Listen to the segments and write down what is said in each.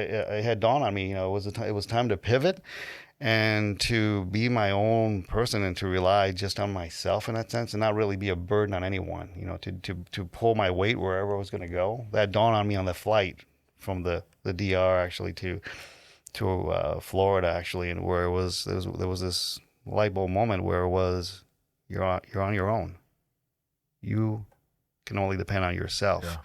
it had dawned on me, it was time to pivot and to be my own person and to rely just on myself in that sense and not really be a burden on anyone, to pull my weight wherever I was going to go. That dawned on me on the flight from the DR actually to Florida actually, and where there was this light bulb moment where it was, you're on your own. You can only depend on yourself. Yeah.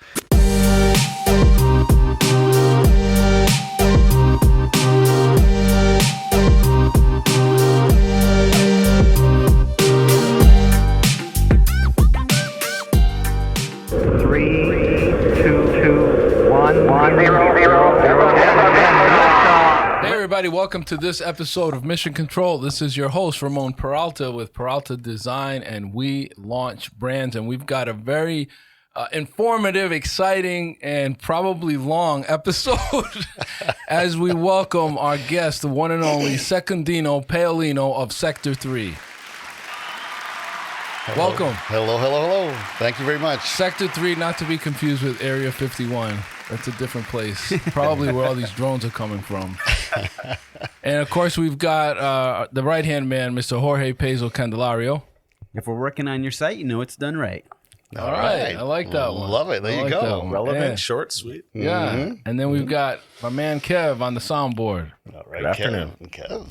Hey everybody, welcome to this episode of Mission Control. This is your host, Ramon Peralta with Peralta Design, and we launch brands. And we've got a very informative, exciting, and probably long episode as we welcome our guest, the one and only Secundino Paulino of Sector 3. Hello. Welcome. Hello. Thank you very much. Sector 3, not to be confused with Area 51. That's a different place. Probably where all these drones are coming from. And of course, we've got the right-hand man, Mr. Jorge Pezo Candelario. If we're working on your site, you know it's done right. All right. I like that one. Love it. There you go. Relevant, short, sweet. Yeah. Mm-hmm. And then we've got my man Kev on the soundboard. All right, Good afternoon.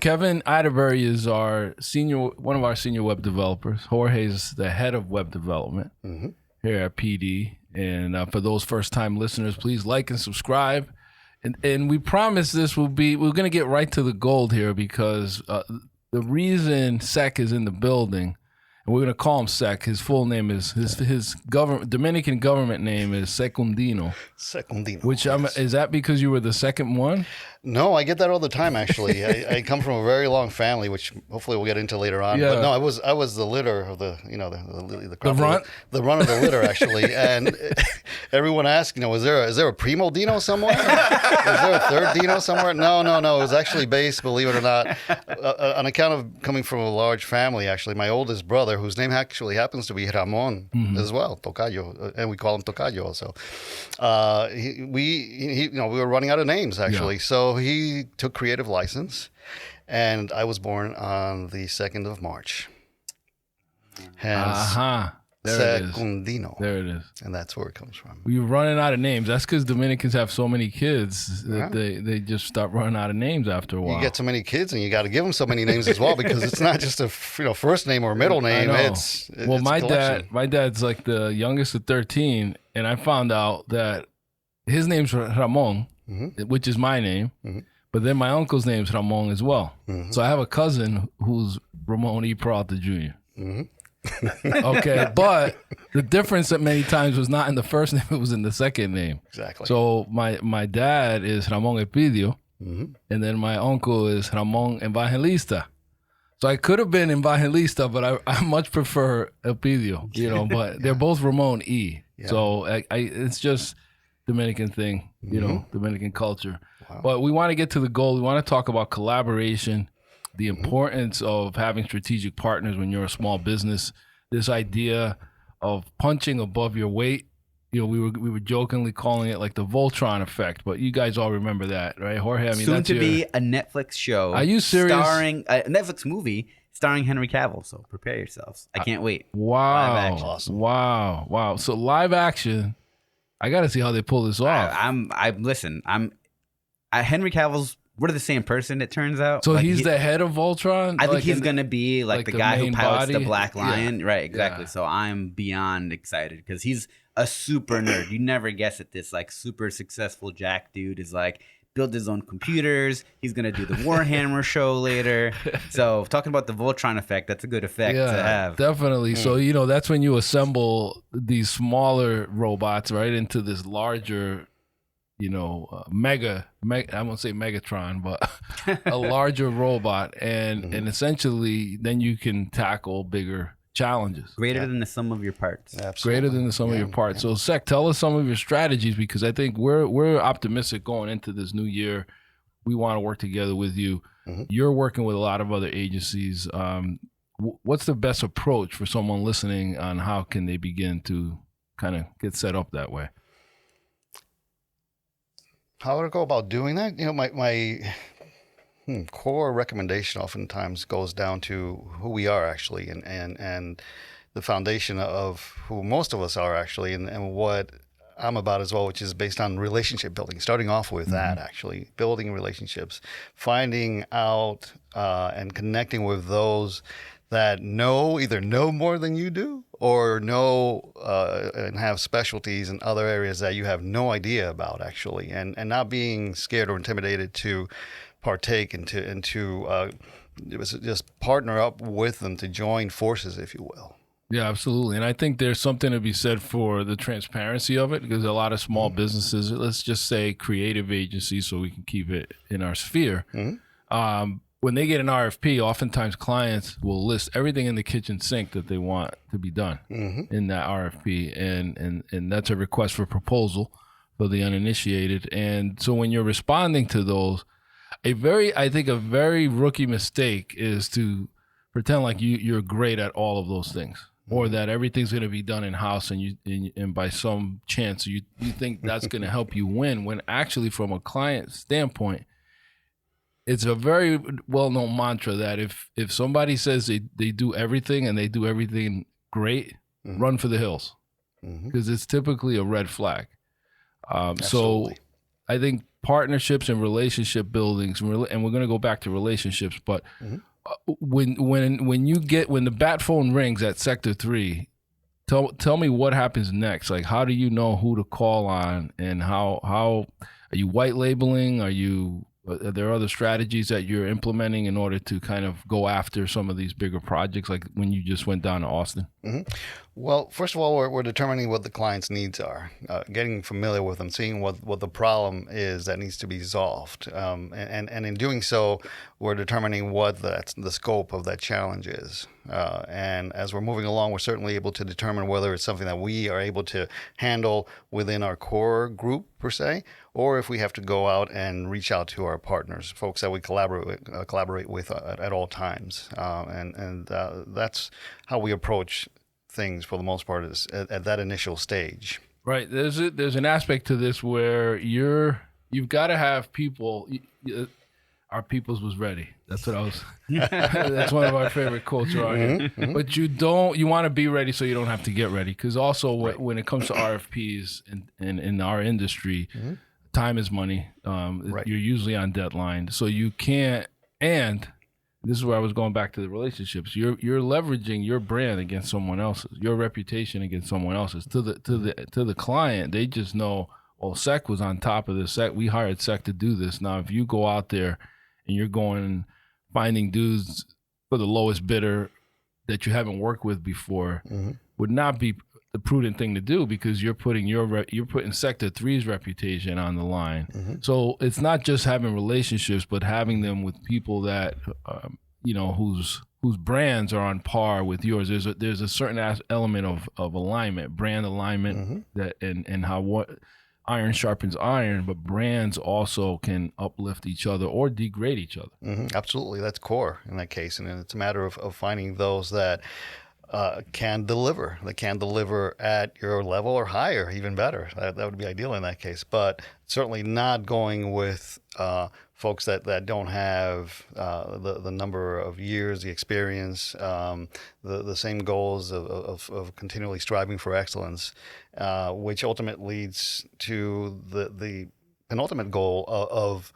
Kevin Atterbury is one of our senior web developers. Jorge's the head of web development here at PD. And for those first-time listeners, please like and subscribe. And we promise we're going to get right to the gold here because the reason Sec is in the building, and we're going to call him Sec, his full name is, his Dominican government name is Secundino. Which, yes. Is that because you were the second one? No, I get that all the time, actually. I come from a very long family, which hopefully we'll get into later on. Yeah. But no, I was the litter of the runt? The run of the litter, actually. And everyone asked, is there a primo Dino somewhere? Is there a third Dino somewhere? No. It was actually based, believe it or not, on account of coming from a large family, actually. My oldest brother, whose name actually happens to be Ramon as well, Tocayo, and we call him Tocayo also. We were running out of names, actually. Yeah. So he took creative license, and I was born on the 2nd of March. Hence, Secundino. There it is. And that's where it comes from. We were running out of names. That's because Dominicans have so many kids that they just start running out of names after a while. You get so many kids, and you got to give them so many names as well, because it's not just a first name or a middle name. It's my dad's like the youngest of 13, and I found out that his name's Ramon, which is my name, but then my uncle's name's Ramon as well. So I have a cousin who's Ramon E. Peralta Jr. Okay, but the difference that many times was not in the first name, it was in the second name. Exactly. So my dad is Ramon Epidio, and then my uncle is Ramon Evangelista. So I could have been Evangelista, but I much prefer Epidio, but they're both Ramon E. Yeah. So it's just Dominican thing, Dominican culture. Wow. But we want to get to the goal. We want to talk about collaboration, the importance of having strategic partners when you're a small business. This idea of punching above your weight. We were jokingly calling it like the Voltron effect, but you guys all remember that, right, Jorge? Soon to be a Netflix show. Are you serious? Starring a Netflix movie starring Henry Cavill. So prepare yourselves. I can't wait. Wow! Live action. Awesome. Wow! So live action. I got to see how they pull this off. Henry Cavill's. We're the same person, it turns out. So he's the head of Voltron? I think he's going to be like the guy who pilots the Black Lion. Yeah. Right, exactly. Yeah. So I'm beyond excited because he's a super nerd. You never guess at this, like super successful Jack dude is like built his own computers. He's going to do the Warhammer show later. So talking about the Voltron effect, that's a good effect to have. Definitely. So, that's when you assemble these smaller robots, right, into this larger mega, I won't say Megatron, but a larger robot. And essentially, then you can tackle bigger challenges. Greater than the sum of your parts. Absolutely. Greater than the sum of your parts. So, Sec, tell us some of your strategies, because I think we're optimistic going into this new year. We want to work together with you. You're working with a lot of other agencies. What's the best approach for someone listening on how can they begin to kind of get set up that way? How would I go about doing that? My core recommendation oftentimes goes down to who we are actually, and the foundation of who most of us are actually, and what I'm about as well, which is based on relationship building. Starting off with that, actually, building relationships, finding out and connecting with those that either know more than you do, or know and have specialties in other areas that you have no idea about, actually, and not being scared or intimidated to partake and to just partner up with them, to join forces, if you will. Yeah, absolutely. And I think there's something to be said for the transparency of it, because a lot of small businesses, let's just say creative agencies, so we can keep it in our sphere, when they get an RFP, oftentimes clients will list everything in the kitchen sink that they want to be done in that RFP. And that's a request for proposal for the uninitiated. And so when you're responding to those, I think a very rookie mistake is to pretend like you're great at all of those things, or that everything's going to be done in house, and by some chance you think that's going to help you win, when actually from a client standpoint, it's a very well-known mantra that if somebody says they do everything and they do everything great, run for the hills, because it's typically a red flag. So I think partnerships and relationship buildings, and we're going to go back to relationships, but when the bat phone rings at Sector 3, tell me what happens next. Like, how do you know who to call on, and how are you white labeling? Are there other strategies that you're implementing in order to kind of go after some of these bigger projects, like when you just went down to Austin? Well, first of all, we're determining what the client's needs are, getting familiar with them, seeing what the problem is that needs to be solved. And in doing so, we're determining what the scope of that challenge is. And as we're moving along, we're certainly able to determine whether it's something that we are able to handle within our core group, per se, or if we have to go out and reach out to our partners, folks that we collaborate with at all times. And that's how we approach things for the most part, is at that initial stage. Right. There's an aspect to this where you've got to have people. Our peoples was ready. That's what I was. That's one of our favorite quotes around here. But you want to be ready so you don't have to get ready. Because also when it comes to RFPs in our industry, time is money. You're usually on deadline, so you can't. And this is where I was going back to the relationships. You're leveraging your brand against someone else's, your reputation against someone else's. To the client, they just know, well, Sec was on top of this. We hired Sec to do this. Now, if you go out there and you're going finding dudes for the lowest bidder that you haven't worked with before, would not be the prudent thing to do, because you're putting Sector 3's reputation on the line. So it's not just having relationships, but having them with people that whose brands are on par with yours. There's a certain element of alignment, brand alignment, that and how what iron sharpens iron, but brands also can uplift each other or degrade each other. Absolutely, that's core in that case, and it's a matter of finding those that can deliver. They can deliver at your level or higher, even better. That would be ideal in that case. But certainly not going with folks that don't have the number of years, the experience, the same goals of continually striving for excellence, which ultimately leads to the penultimate goal of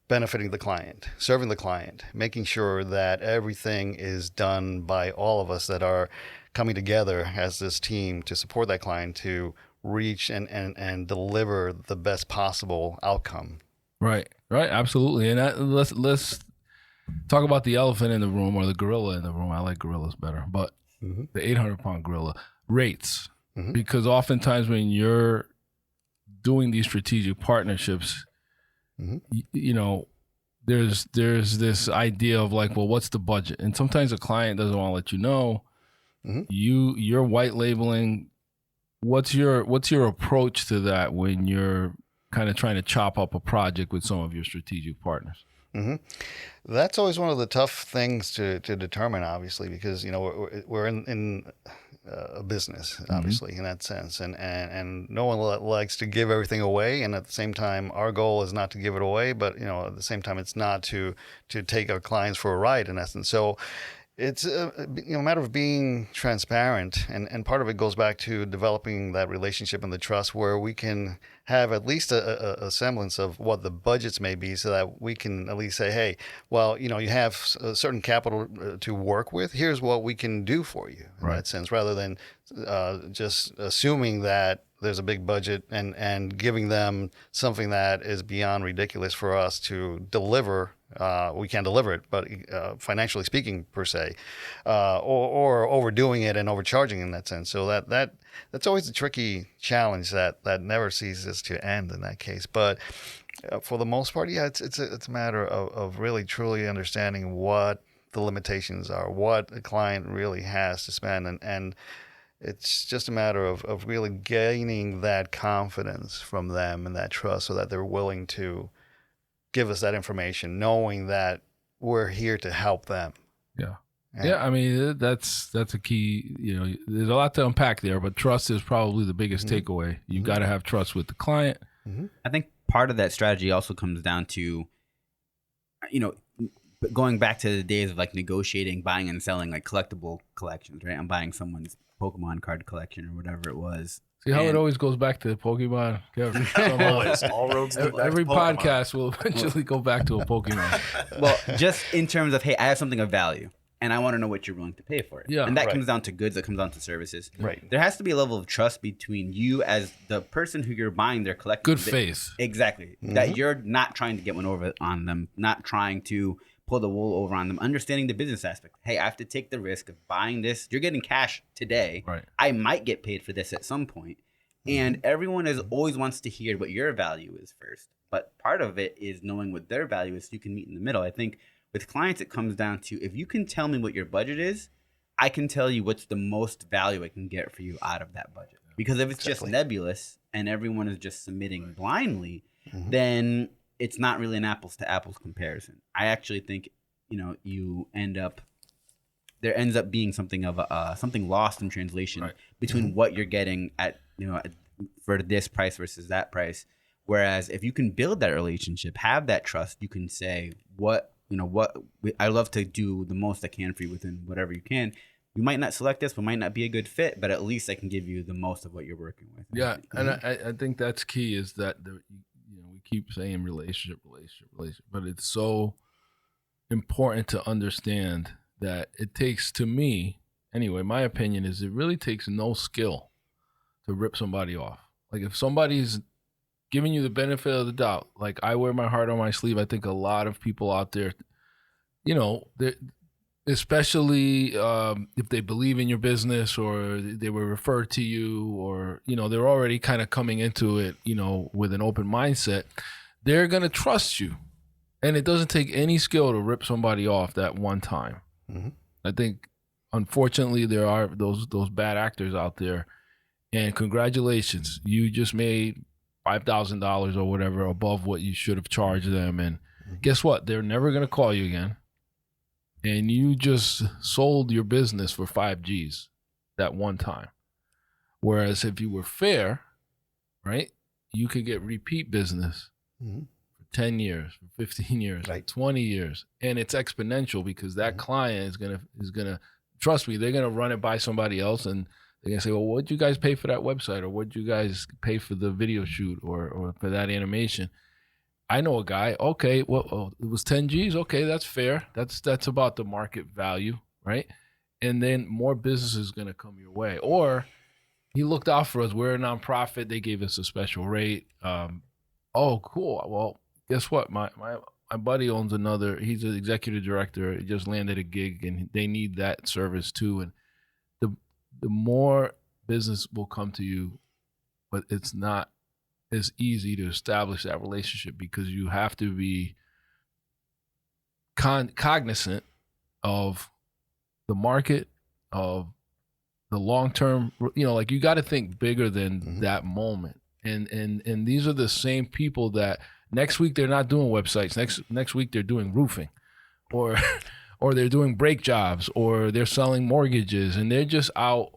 benefiting the client, serving the client, making sure that everything is done by all of us that are coming together as this team to support that client to reach and deliver the best possible outcome. Right, absolutely. And let's talk about the elephant in the room, or the gorilla in the room. I like gorillas better, but the 800-pound gorilla, rates. Because oftentimes when you're doing these strategic partnerships, there's this idea of like, well, what's the budget? And sometimes a client doesn't want to let you know. You're white labeling. What's your approach to that when you're kind of trying to chop up a project with some of your strategic partners? That's always one of the tough things to determine, obviously, because we're in a business, obviously, in that sense. And no one likes to give everything away. And at the same time, our goal is not to give it away, but, at the same time, it's not to take our clients for a ride, in essence. So it's a matter of being transparent, and part of it goes back to developing that relationship and the trust where we can have at least a semblance of what the budgets may be, so that we can at least say, hey, well, you have a certain capital to work with. Here's what we can do for you in that sense, rather than just assuming that there's a big budget and giving them something that is beyond ridiculous for us to deliver. We can't deliver it, but financially speaking, per se, or overdoing it and overcharging in that sense. So that's always a tricky challenge that never ceases to end in that case. But for the most part, yeah, it's a matter of really truly understanding what the limitations are, what a client really has to spend, and it's just a matter of really gaining that confidence from them and that trust, so that they're willing to give us that information, knowing that we're here to help them. Yeah, I mean, that's a key. There's a lot to unpack there, but trust is probably the biggest takeaway. You got to have trust with the client. I think part of that strategy also comes down to, going back to the days of like negotiating, buying and selling like collectible collections, right? I'm buying someone's Pokemon card collection or whatever it was. See how it always goes back to Pokemon? Always, all roads lead back to every Pokemon. podcast will eventually go back to a Pokemon. Well, just in terms of, hey, I have something of value, and I want to know what you're willing to pay for it. Yeah, and that comes down to goods, that comes down to services. Right. There has to be a level of trust between you as the person who you're buying their collection. Good faith. Exactly. That you're not trying to get one over on them, not trying to pull the wool over on them, understanding the business aspect. Hey, I have to take the risk of buying this. You're getting cash today. Right. I might get paid for this at some point. And everyone always wants to hear what your value is first. But part of it is knowing what their value is so you can meet in the middle. I think with clients, it comes down to, if you can tell me what your budget is, I can tell you what's the most value I can get for you out of that budget. Because if it's just nebulous and everyone is just submitting blindly, then it's not really an apples to apples comparison. I actually think, there ends up being something of something lost in translation between what you're getting at, for this price versus that price. Whereas if you can build that relationship, have that trust, you can say, I love to do the most I can for you within whatever you can. You might not select this, but might not be a good fit, but at least I can give you the most of what you're working with. Yeah, and I think that's key, is that we keep saying relationship, but it's so important to understand that it takes, to me, anyway, my opinion is it really takes no skill to rip somebody off. Like if somebody's giving you the benefit of the doubt, like I wear my heart on my sleeve, I think a lot of people out there, especially if they believe in your business or they were referred to you, or, they're already kind of coming into it, with an open mindset, they're going to trust you. And it doesn't take any skill to rip somebody off that one time. I think, unfortunately, there are those bad actors out there. And congratulations, you just made $5,000 or whatever above what you should have charged them. And guess what? They're never going to call you again. And you just sold your business for 5 G's that one time. Whereas if you were fair, right, you could get repeat business for 10 years, for 15 years, for 20 years. And it's exponential, because that client is gonna trust me, they're gonna run it by somebody else, and they're gonna say, well, what'd you guys pay for that website, or what'd you guys pay for the video shoot, or for that animation? I know a guy, okay, well, it was 10 G's, okay, that's fair. That's about the market value, right? And then more business is gonna come your way. Or he looked out for us, we're a nonprofit, they gave us a special rate. Oh, cool, well, guess what? My buddy owns he's an executive director. He just landed a gig, and they need that service too. And the more business will come to you, but it's not as easy to establish that relationship, because you have to be cognizant of the market, of the long-term, like you got to think bigger than that moment. And these are the same people that next week they're not doing websites. Next week they're doing roofing, or or they're doing brake jobs, or they're selling mortgages, and they're just out.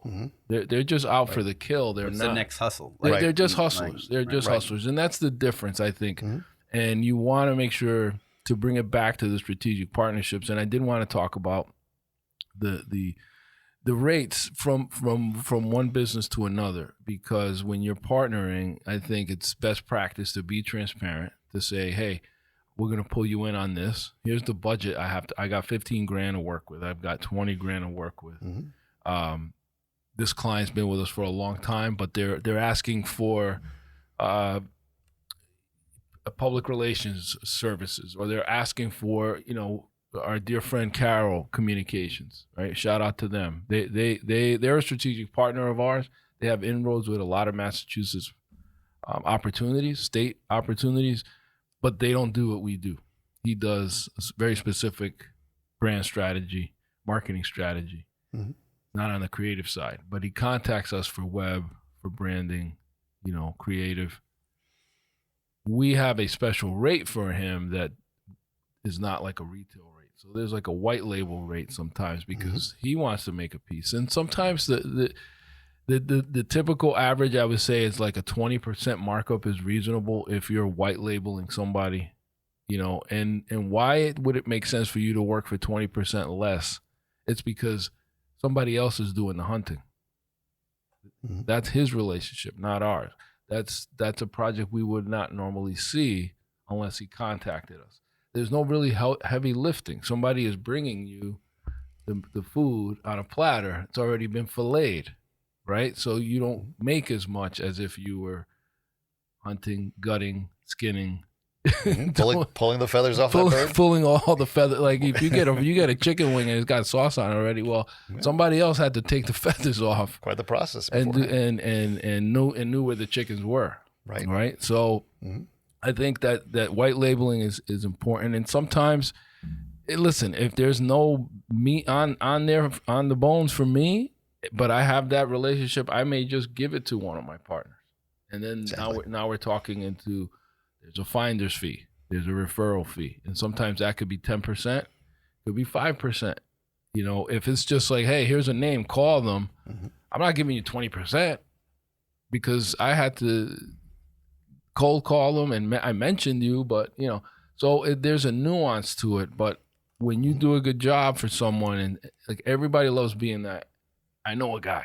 They're just out for the kill. They're It's not the next hustle. They're just hustlers. They're just hustlers, and that's the difference, I think. And you want to make sure to bring it back to the strategic partnerships. And I did want to talk about the rates from one business to another, because when you're partnering, I think it's best practice to be transparent, to say, hey, we're going to pull you in on this. Here's the budget. I got 15 grand to work with. I've got 20 grand to work with. This client's been with us for a long time, but they're asking for public relations services, or they're asking for, our dear friend Carol Communications, right? Shout out to them. They're a strategic partner of ours. They have inroads with a lot of Massachusetts opportunities, state opportunities, but they don't do what we do. He does a very specific brand strategy, marketing strategy, not on the creative side, but he contacts us for web, for branding, creative. We have a special rate for him that is not like a retail rate. So there's like a white label rate sometimes, because he wants to make a piece. And sometimes the typical average, I would say, is like a 20% markup is reasonable if you're white labeling somebody, and why would it make sense for you to work for 20% less? It's because somebody else is doing the hunting. That's his relationship, not ours. That's a project we would not normally see unless he contacted us. There's no really heavy lifting. Somebody is bringing you the food on a platter. It's already been filleted, right? So you don't make as much as if you were hunting, gutting, skinning, pulling the feathers off that bird. Pulling all the feathers. Like if you get a chicken wing and it's got sauce on it already, well, somebody else had to take the feathers off. Quite the process. And knew where the chickens were. Right. So I think that white labeling is important. And sometimes, listen, if there's no meat on the bones for me, but I have that relationship, I may just give it to one of my partners. And then now we're talking into, there's a finder's fee, there's a referral fee, and sometimes that could be 10%, could be 5%. If it's just like, hey, here's a name, call them. I'm not giving you 20% because I had to cold call them and I mentioned you, but so there's a nuance to it. But when you do a good job for someone, and like everybody loves being that, I know a guy.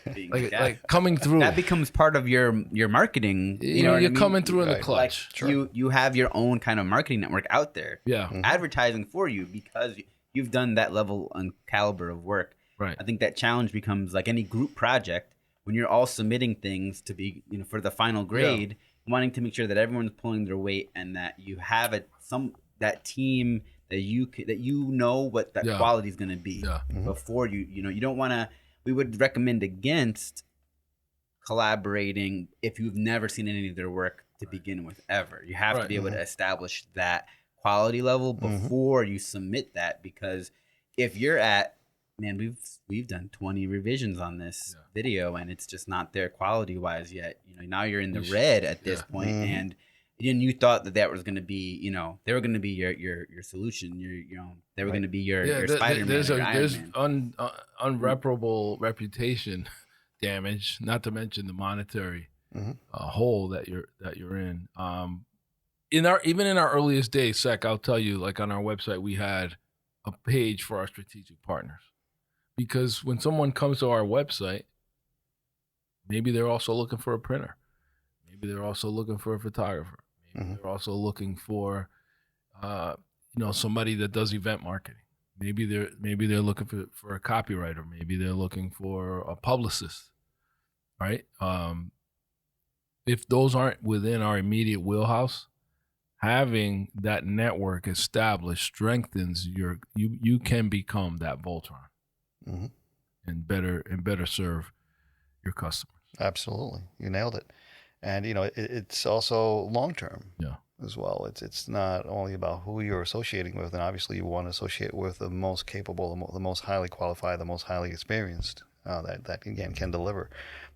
Like coming through, that becomes part of your marketing. You're coming through in the clutch. Like you have your own kind of marketing network out there, advertising for you, because you've done that level and caliber of work. Right. I think that challenge becomes like any group project when you're all submitting things to be, for the final grade, wanting to make sure that everyone's pulling their weight and that you have that team that you know what that quality is going to be before you don't want to. We would recommend against collaborating if you've never seen any of their work to begin with ever. You have to be able to establish that quality level before you submit that, because if you're at, man, we've done 20 revisions on this video and it's just not there quality wise yet. Now you're in the red at this point, and you thought that was going to be, they were going to be your solution. They were going to be your Spider-Man. There's unreparable reputation damage, not to mention the monetary hole that you're in. Even in our earliest days, Sec, I'll tell you, like on our website, we had a page for our strategic partners, because when someone comes to our website, maybe they're also looking for a printer, maybe they're also looking for a photographer. They're also looking for, somebody that does event marketing. Maybe they're looking for a copywriter. Maybe they're looking for a publicist, right? If those aren't within our immediate wheelhouse, having that network established strengthens you can become that Voltron, and better serve your customers. Absolutely, you nailed it. And it's also long term as well. It's not only about who you're associating with, and obviously you want to associate with the most capable, the most highly qualified, the most highly experienced that again can deliver.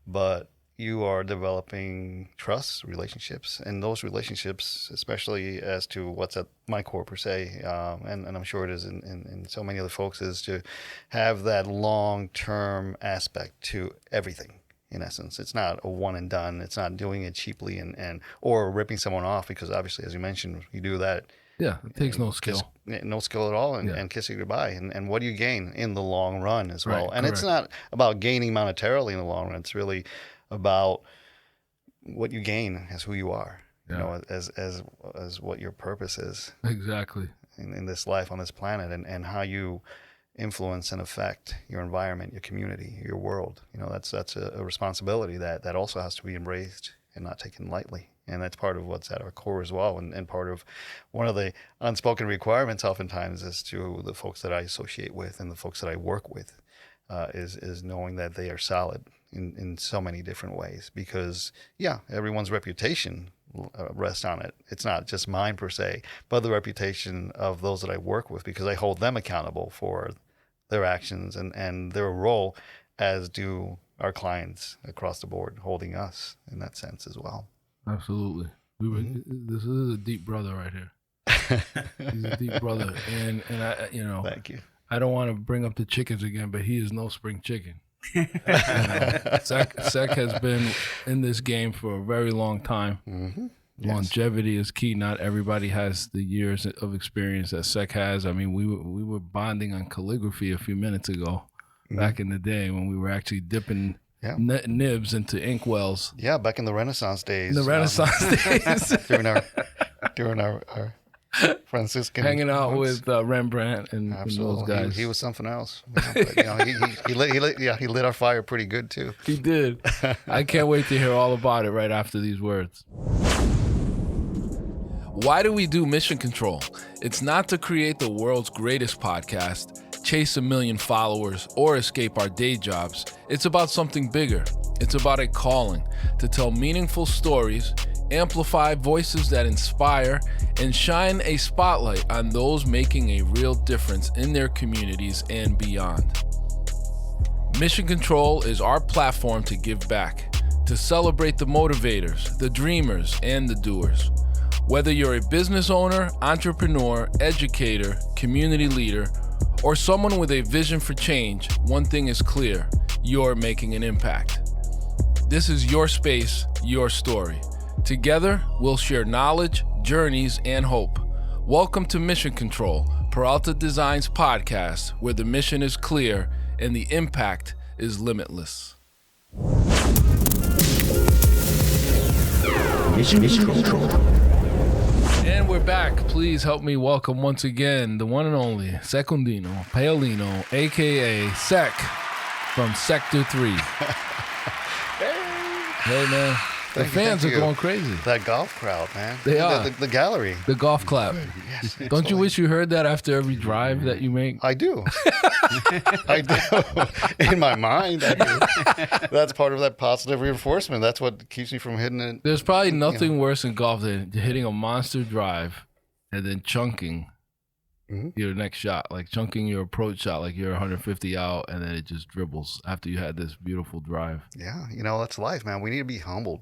But you are developing trust, relationships, and those relationships, especially as to what's at my core per se, and I'm sure it is in so many other folks, is to have that long-term aspect to everything. In essence, it's not a one and done. It's not doing it cheaply and or ripping someone off, because obviously, as you mentioned, you do that. Yeah, it takes no skill. No skill at all, and kiss it goodbye. And what do you gain in the long run as well? And it's not about gaining monetarily in the long run. It's really about what you gain as who you are, you know, as what your purpose is. Exactly. In this life on this planet, and how you influence and affect your environment, your community, your world. You know, that's a responsibility that also has to be embraced and not taken lightly. And that's part of what's at our core as well. And part of one of the unspoken requirements oftentimes is to the folks that I associate with and the folks that I work with is knowing that they are solid in so many different ways. Because, everyone's reputation rests on it. It's not just mine per se, but the reputation of those that I work with, because I hold them accountable for their actions and their role, as do our clients across the board holding us in that sense as well. Absolutely. This is a deep brother right here. He's a deep brother, and I, Thank you. I don't want to bring up the chickens again, but he is no spring chicken. Sec has been in this game for a very long time. Mm-hmm. Yes. Longevity is key. Not everybody has the years of experience that Sec has. I mean, we were bonding on calligraphy a few minutes ago, back in the day when we were actually dipping nibs into inkwells. Yeah, back in the Renaissance days. Days. during our Franciscan hanging out with Rembrandt and those guys. He was something else. But, he lit our fire pretty good too. He did. I can't wait to hear all about it right after these words. Why do we do Mission Control? It's not to create the world's greatest podcast, chase 1 million followers, or escape our day jobs. It's about something bigger. It's about a calling to tell meaningful stories, amplify voices that inspire, and shine a spotlight on those making a real difference in their communities and beyond. Mission Control is our platform to give back, to celebrate the motivators, the dreamers, and the doers. Whether you're a business owner, entrepreneur, educator, community leader, or someone with a vision for change, one thing is clear: you're making an impact. This is your space, your story. Together, we'll share knowledge, journeys, and hope. Welcome to Mission Control, Peralta Design's podcast, where the mission is clear and the impact is limitless. Mission Control. And we're back. Please help me welcome once again the one and only Secundino, Paulino, a.k.a. Sec from Sector 3. Hey, man. The fans are going crazy. That golf crowd, man. They are. The gallery. The golf clap. Yes, don't you wish you heard that after every drive that you make? I do. I do. In my mind, I do. That's part of that positive reinforcement. That's what keeps me from hitting it. There's probably nothing worse in golf than hitting a monster drive and then chunking your next shot, like chunking your approach shot, like you're 150 out, and then it just dribbles after you had this beautiful drive. Yeah, that's life, man. We need to be humbled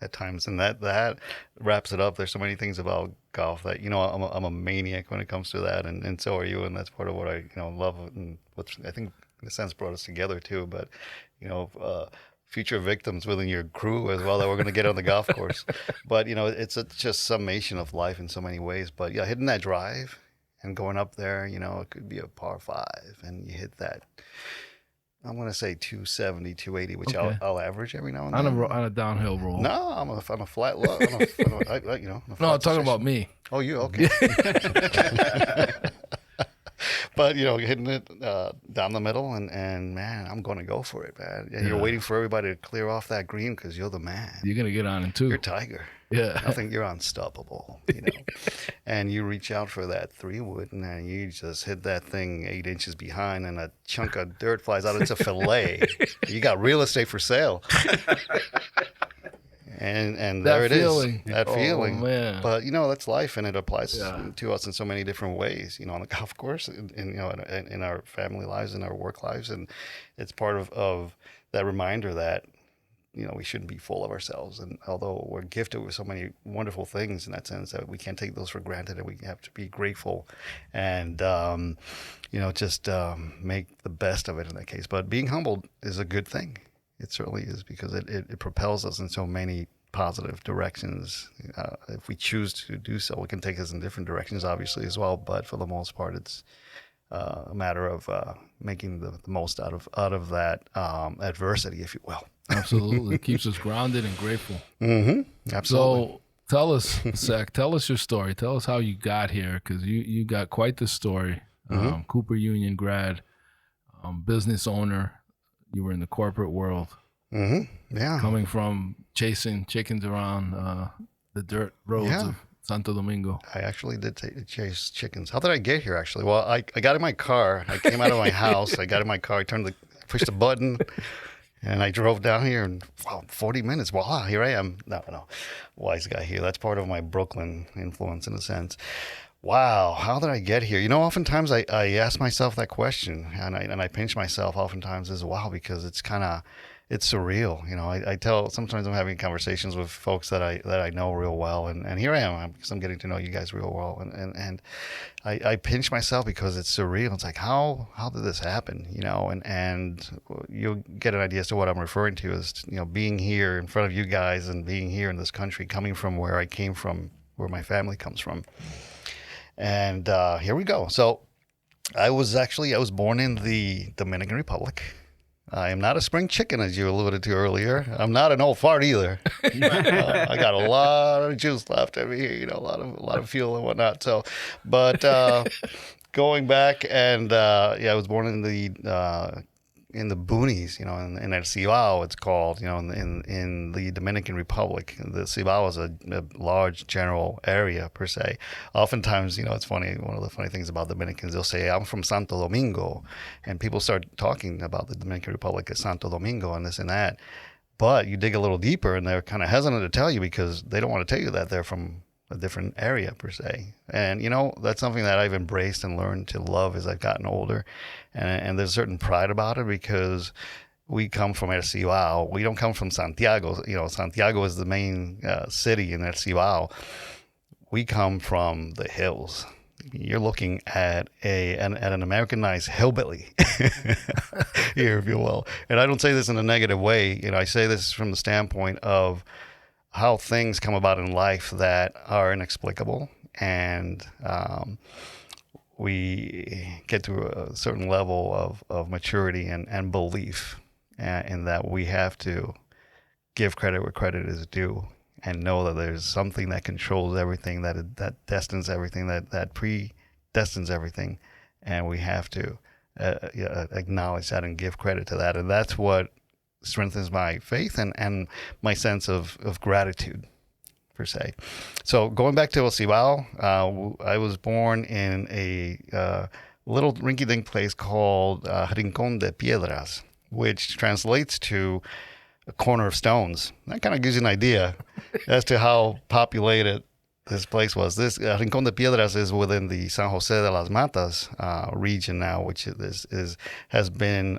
at times, and that wraps it up. There's so many things about golf that, I'm a maniac when it comes to that, and so are you, and that's part of what I, love, and what's, I think, in a sense, brought us together too, but, future victims within your crew as well that we're going to get on the golf course. But, it's just summation of life in so many ways. But, yeah, hitting that drive and going up there, it could be a par 5, and you hit that, I'm going to say 270, 280, which I'll average every now and then. On a downhill roll. No, I'm a flat low. No, I'm talking about me. Oh, you? Okay. But, hitting it down the middle, and man, I'm going to go for it, man. Yeah, you're waiting for everybody to clear off that green because you're the man. You're going to get on it, too. You're Tiger. Yeah. I think you're unstoppable, And you reach out for that 3-wood, and then you just hit that thing 8 inches behind, and a chunk of dirt flies out. It's a fillet. You got real estate for sale. And there it is. That feeling. Man. But, that's life, and it applies to us in so many different ways, on the golf course, in our family lives, in our work lives. And it's part of that reminder that we shouldn't be full of ourselves. And although we're gifted with so many wonderful things in that sense, that we can't take those for granted, and we have to be grateful and, just make the best of it in that case. But being humbled is a good thing. It certainly is, because it propels us in so many positive directions. If we choose to do so, it can take us in different directions, obviously, as well. But for the most part, it's a matter of making the most out of that adversity, if you will. Absolutely. It keeps us grounded and grateful. Mm-hmm. Absolutely. So tell us, Sec, tell us your story. Tell us how you got here, because you got quite the story. Cooper Union grad, business owner. You were in the corporate world. Yeah. Coming from chasing chickens around the dirt roads of Santo Domingo. I actually did chase chickens. How did I get here, actually? Well, I got in my car. I came out of my house. I got in my car. I pushed the button. And I drove down here, and 40 minutes, voila, here I am. No, wise guy here. That's part of my Brooklyn influence in a sense. Wow, how did I get here? Oftentimes I ask myself that question, and I pinch myself oftentimes as well, because it's surreal. Sometimes I'm having conversations with folks that I know real well, and here I am, because I'm getting to know you guys real well, and I pinch myself because it's surreal. It's like, how did this happen? And you'll get an idea as to what I'm referring to as, being here in front of you guys, and being here in this country, coming from where I came from, where my family comes from. And here we go. So I was born in the Dominican Republic. I am not a spring chicken, as you alluded to earlier. I'm not an old fart either. I got a lot of juice left over here, a lot of fuel and whatnot. So, but going back, and I was born in the boonies, in El Cibao, it's called, in the Dominican Republic. The Cibao is a large general area per se. Oftentimes, it's funny. One of the funny things about Dominicans, they'll say, "I'm from Santo Domingo," and people start talking about the Dominican Republic as Santo Domingo and this and that. But you dig a little deeper, and they're kind of hesitant to tell you, because they don't want to tell you that they're from a different area per se. And that's something that I've embraced and learned to love as I've gotten older, and there's a certain pride about it, because we come from El Cibao. We don't come from Santiago. Santiago is the main city in El Cibao. We come from the hills. You're looking at an Americanized hillbilly here, if you will. And I don't say this in a negative way. I say this from the standpoint of how things come about in life that are inexplicable, and we get to a certain level of maturity and belief in that we have to give credit where credit is due, and know that there's something that controls everything, that destines everything, that predestines everything, and we have to acknowledge that and give credit to that. And that's what strengthens my faith and my sense of gratitude, per se. So going back to El Cibao, I was born in a little rinky-dink place called Rincón de Piedras, which translates to a corner of stones. That kind of gives you an idea as to how populated this place was. This Rincón de Piedras is within the San José de las Matas region now, which has been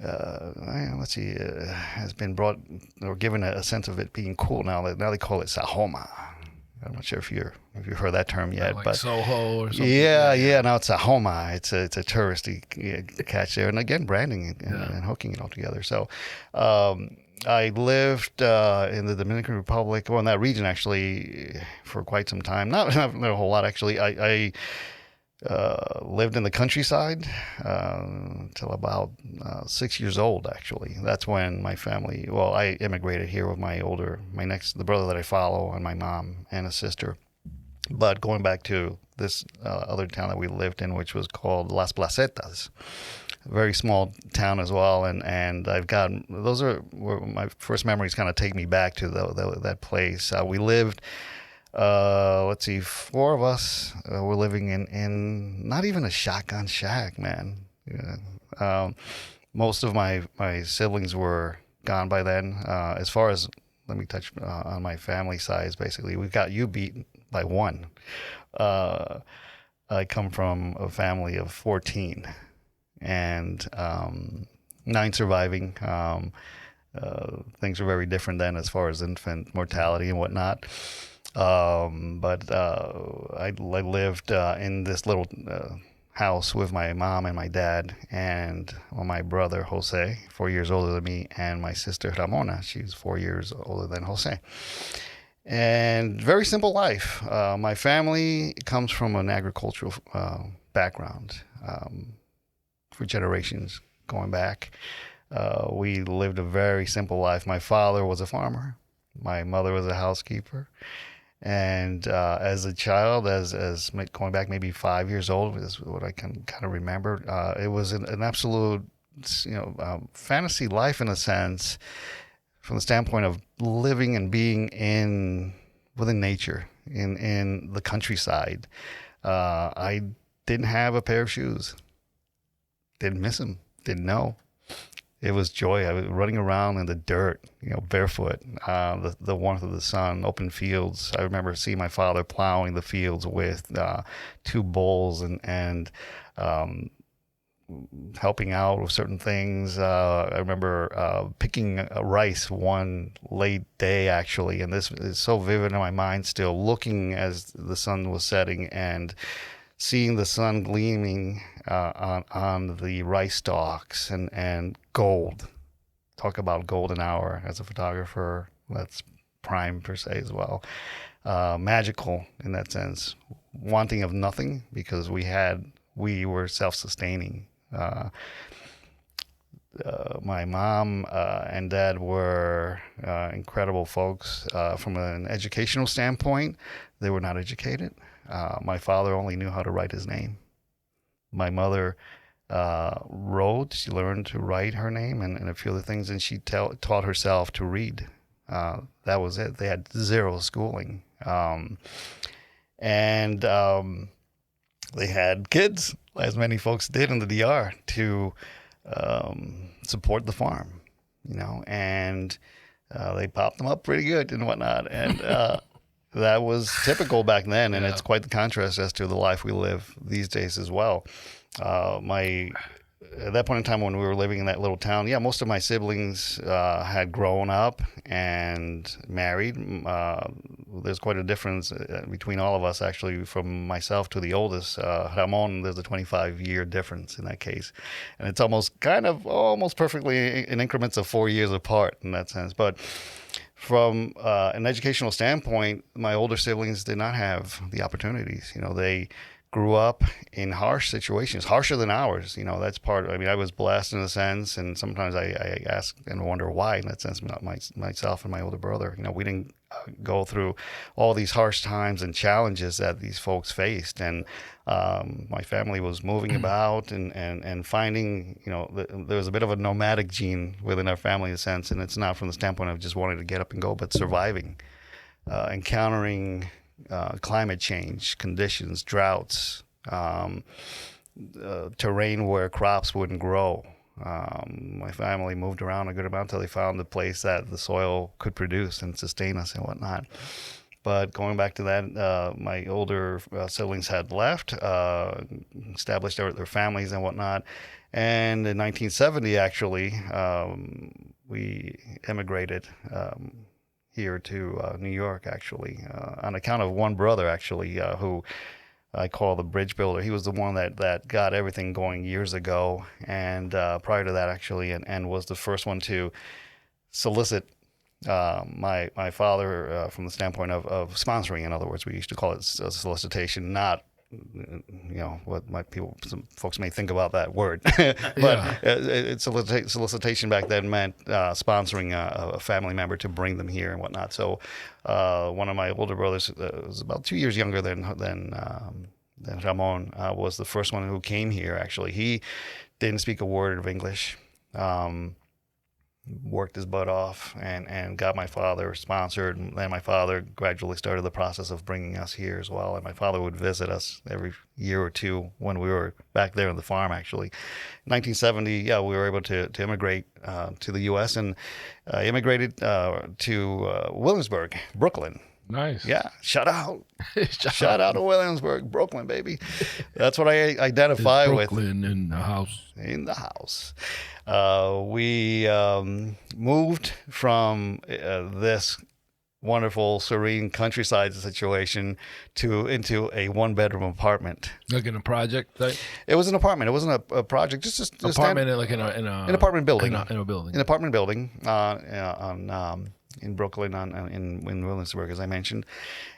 has been brought or given a sense of it being cool now. Now they call it Sajoma. I'm not sure if you've heard that term yet, like but Soho or something. Yeah. Now it's Sajoma. It's a touristy catch there, and again branding and hooking it all together. So I lived in the Dominican Republic, in that region actually, for quite some time. Not a whole lot actually. I lived in the countryside until about 6 years old, actually. That's when my family, I immigrated here with the brother that I follow, and my mom and a sister. But going back to this other town that we lived in, which was called Las Placetas, a very small town as well. And I've got, those are where my first memories kind of take me back to that place. We lived, four of us were living in not even a shotgun shack, man. Most of my siblings were gone by then. As far as, let me touch on my family size, basically, we've got you beat by one. I come from a family of 14 and 9 surviving. things were very different then as far as infant mortality and whatnot. But I lived in this little house with my mom and my dad and my brother Jose, 4 years older than me, and my sister Ramona. She's 4 years older than Jose. And very simple life. My family comes from an agricultural background for generations going back. We lived a very simple life. My father was a farmer. My mother was a housekeeper. And as a child, as going back maybe 5 years old, is what I can kind of remember. It was an absolute, fantasy life in a sense, from the standpoint of living and being within nature, in the countryside. I didn't have a pair of shoes. Didn't miss them. Didn't know. It was joy. I was running around in the dirt, barefoot, the warmth of the sun, open fields. I remember seeing my father plowing the fields with 2 bulls and helping out with certain things. I remember picking rice one late day, actually, and this is so vivid in my mind still, looking as the sun was setting and seeing the sun gleaming on the rice stalks and gold. Talk about golden hour as a photographer. That's prime per se as well. Magical in that sense. Wanting of nothing because we were self-sustaining. My mom and dad were incredible folks. From an educational standpoint, they were not educated. My father only knew how to write his name. My mother wrote. She learned to write her name and a few other things, and she taught herself to read. That was it. They had zero schooling. And they had kids, as many folks did in the DR, to support the farm, and they popped them up pretty good and whatnot. And that was typical back then, and it's quite the contrast as to the life we live these days as well. At that point in time when we were living in that little town, most of my siblings had grown up and married. There's quite a difference between all of us, actually, from myself to the oldest. Ramon, there's a 25-year difference in that case. And it's almost perfectly in increments of 4 years apart in that sense. But from an educational standpoint, my older siblings did not have the opportunities. They grew up in harsh situations, harsher than ours. That's part. I was blessed in a sense, and sometimes I ask and wonder why. In that sense, myself and my older brother, we didn't go through all these harsh times and challenges that these folks faced. And my family was moving about and finding, there was a bit of a nomadic gene within our family in a sense, and it's not from the standpoint of just wanting to get up and go, but surviving, encountering climate change, conditions, droughts, terrain where crops wouldn't grow. My family moved around a good amount until they found a place that the soil could produce and sustain us and whatnot. But going back to that, my older siblings had left, established their families and whatnot. And in 1970, actually, we immigrated here to New York, actually, on account of one brother, actually, who I call the bridge builder. He was the one that got everything going years ago, and prior to that, actually, and was the first one to solicit my father from the standpoint of sponsoring. In other words, we used to call it a solicitation, not what some folks may think about that word. But solicitation back then meant sponsoring a family member to bring them here and whatnot. So one of my older brothers was about 2 years younger than Ramon, was the first one who came here. Actually, he didn't speak a word of English. Worked his butt off and got my father sponsored, and then my father gradually started the process of bringing us here as well. And my father would visit us every year or two when we were back there on the farm. Actually, in 1970, we were able to immigrate to the U.S. and immigrated to Williamsburg, Brooklyn. Nice. Yeah, shout out to Williamsburg, Brooklyn, baby. That's what I identify with. Brooklyn in the house. In the house. We moved from this wonderful, serene countryside situation into a one-bedroom apartment. Like in a project type? It was an apartment. It wasn't a project. Just apartment, like in an apartment building. In a building. An apartment building in Brooklyn, in Williamsburg, as I mentioned.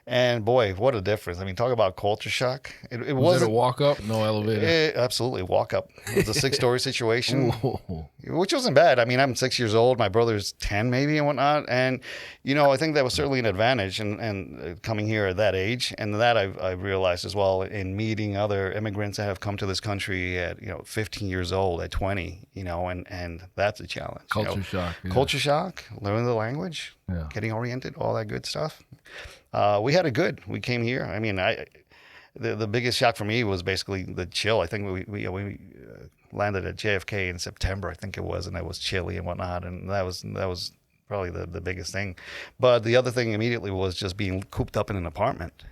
And boy, what a difference! I mean, talk about culture shock. It was it a walk up? No elevator. Absolutely, walk up. It was a 6-story situation, which wasn't bad. I mean, I'm 6 years old. My brother's 10, maybe, and whatnot. And I think that was certainly an advantage. And coming here at that age, and that I've realized as well in meeting other immigrants that have come to this country at 15 years old, at 20, and that's a challenge. Culture shock. Yeah. Culture shock. Learning the language. Yeah. Getting oriented. All that good stuff. We had it good. We came here. I mean, the biggest shock for me was basically the chill. I think we landed at JFK in September, I think it was, and it was chilly and whatnot, and that was probably the biggest thing. But the other thing immediately was just being cooped up in an apartment,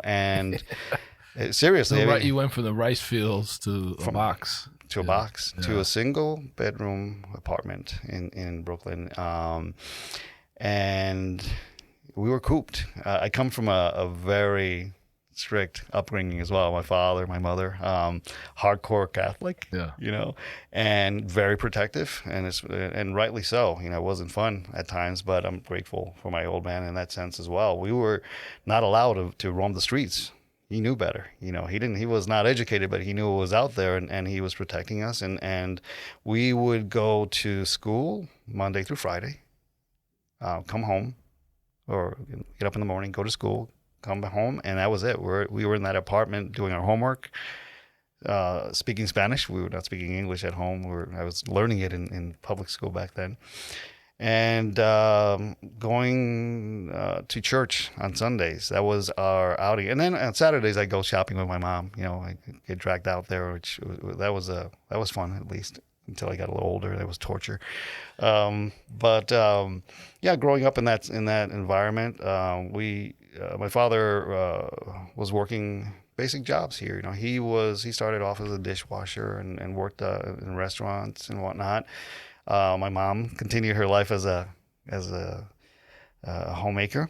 and seriously. So you went from the rice fields to a box. To a box, to a single bedroom apartment in Brooklyn, and we were cooped. I come from a very strict upbringing as well. My father, my mother, hardcore Catholic, and very protective, and rightly so. It wasn't fun at times, but I'm grateful for my old man in that sense as well. We were not allowed to roam the streets. He knew better. He was not educated, but he knew what was out there, and he was protecting us. And we would go to school Monday through Friday, come home, or get up in the morning, go to school, come home, and that was it. We were in that apartment doing our homework, speaking Spanish. We were not speaking English at home. I was learning it in public school back then. And going to church on Sundays. That was our outing. And then on Saturdays, I'd go shopping with my mom. I get dragged out there, which that was fun, at least, until I got a little older. That was torture. But growing up in that environment, my father was working basic jobs here. He started off as a dishwasher and worked in restaurants and whatnot. My mom continued her life as a homemaker,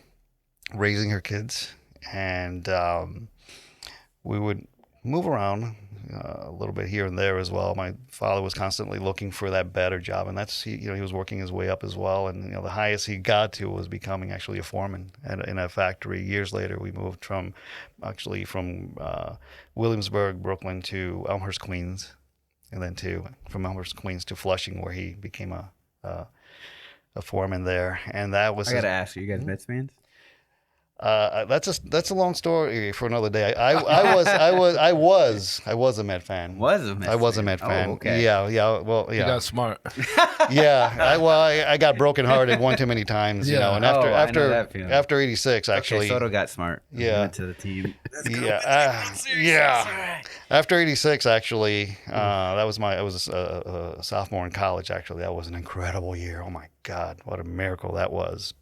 raising her kids, and we would move around a little bit here and there as well. My father was constantly looking for that better job, and he was working his way up as well. And the highest he got to was becoming actually a foreman in a factory. Years later, we moved from Williamsburg, Brooklyn, to Elmhurst, Queens, and then from Elmhurst, Queens to Flushing, where he became a foreman there. And that was. I gotta ask you guys Mets fans? That's a long story for another day. I was a Met fan. I was a Met fan. Oh, okay. Yeah. Well, yeah. You got smart. Yeah. I got brokenhearted one too many times. And after '86, actually. Okay, Soto got smart. Yeah. He went to the team. Yeah. After '86, actually, I was a sophomore in college. Actually, that was an incredible year. Oh my God, what a miracle that was.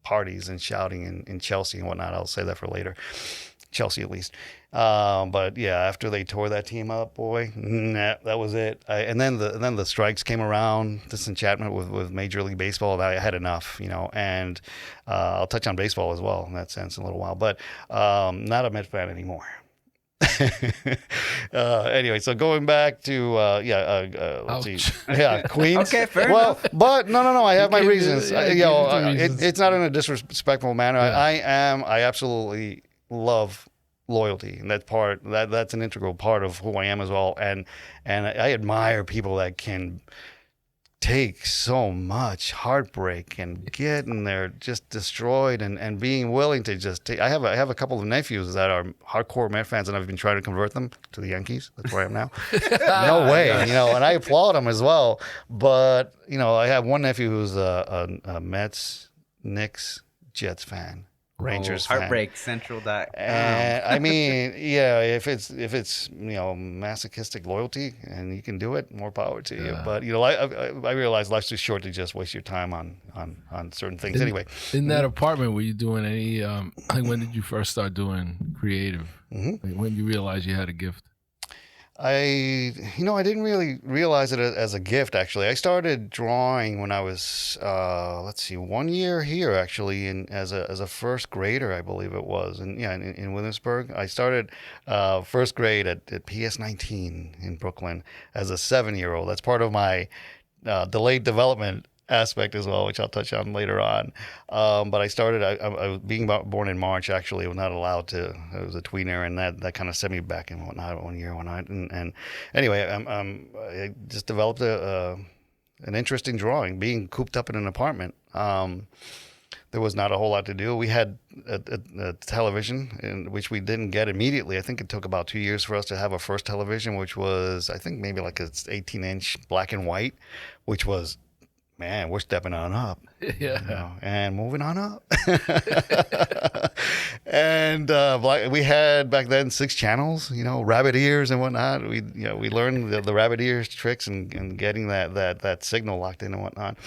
Parties and shouting in Chelsea and whatnot. I'll say that for later. Chelsea, at least. But yeah, after they tore that team up, boy, that was it. And then the strikes came around, disenchantment with Major League Baseball. I had enough, and I'll touch on baseball as well in that sense in a little while. But not a Met fan anymore. Anyway, so going back to let's see, Queens. Okay, fair enough. But no, I have my reasons. It's not in a disrespectful manner. Yeah. I absolutely love loyalty, and that's an integral part of who I am as well. And I admire people that can take so much heartbreak and get in there just destroyed and being willing to just take. I have a couple of nephews that are hardcore Met fans, and I've been trying to convert them to the Yankees. That's where I am now. No way, and I applaud them as well. But I have one nephew who's a Mets, Knicks, Jets fan. Rangers fan. Heartbreakcentral.com. And I mean, yeah, if it's masochistic loyalty and you can do it, more power to you. But I realize life's too short to just waste your time on certain things. Anyway, in that apartment, were you doing any? Like, when did you first start doing creative? Like, when you realized you had a gift? I didn't really realize it as a gift, actually. I started drawing when I was, 1 year here, actually, as a first grader, I believe it was. And in Williamsburg. I started first grade at PS 19 in Brooklyn as a 7-year-old. That's part of my delayed development aspect as well, which I'll touch on later on. But I started, I was being born in March, actually. I was not allowed to. I was a tweener, and that kind of set me back and whatnot 1 year, whatnot. And anyway, I just developed an interest in drawing, being cooped up in an apartment. There was not a whole lot to do. We had a television, which we didn't get immediately. I think it took about 2 years for us to have a first television, which was, I think, maybe like an 18-inch black and white, which was, man, we're stepping on up. Yeah. And moving on up. And we had back then 6 channels, rabbit ears and whatnot. We learned the rabbit ears tricks and getting that signal locked in and whatnot.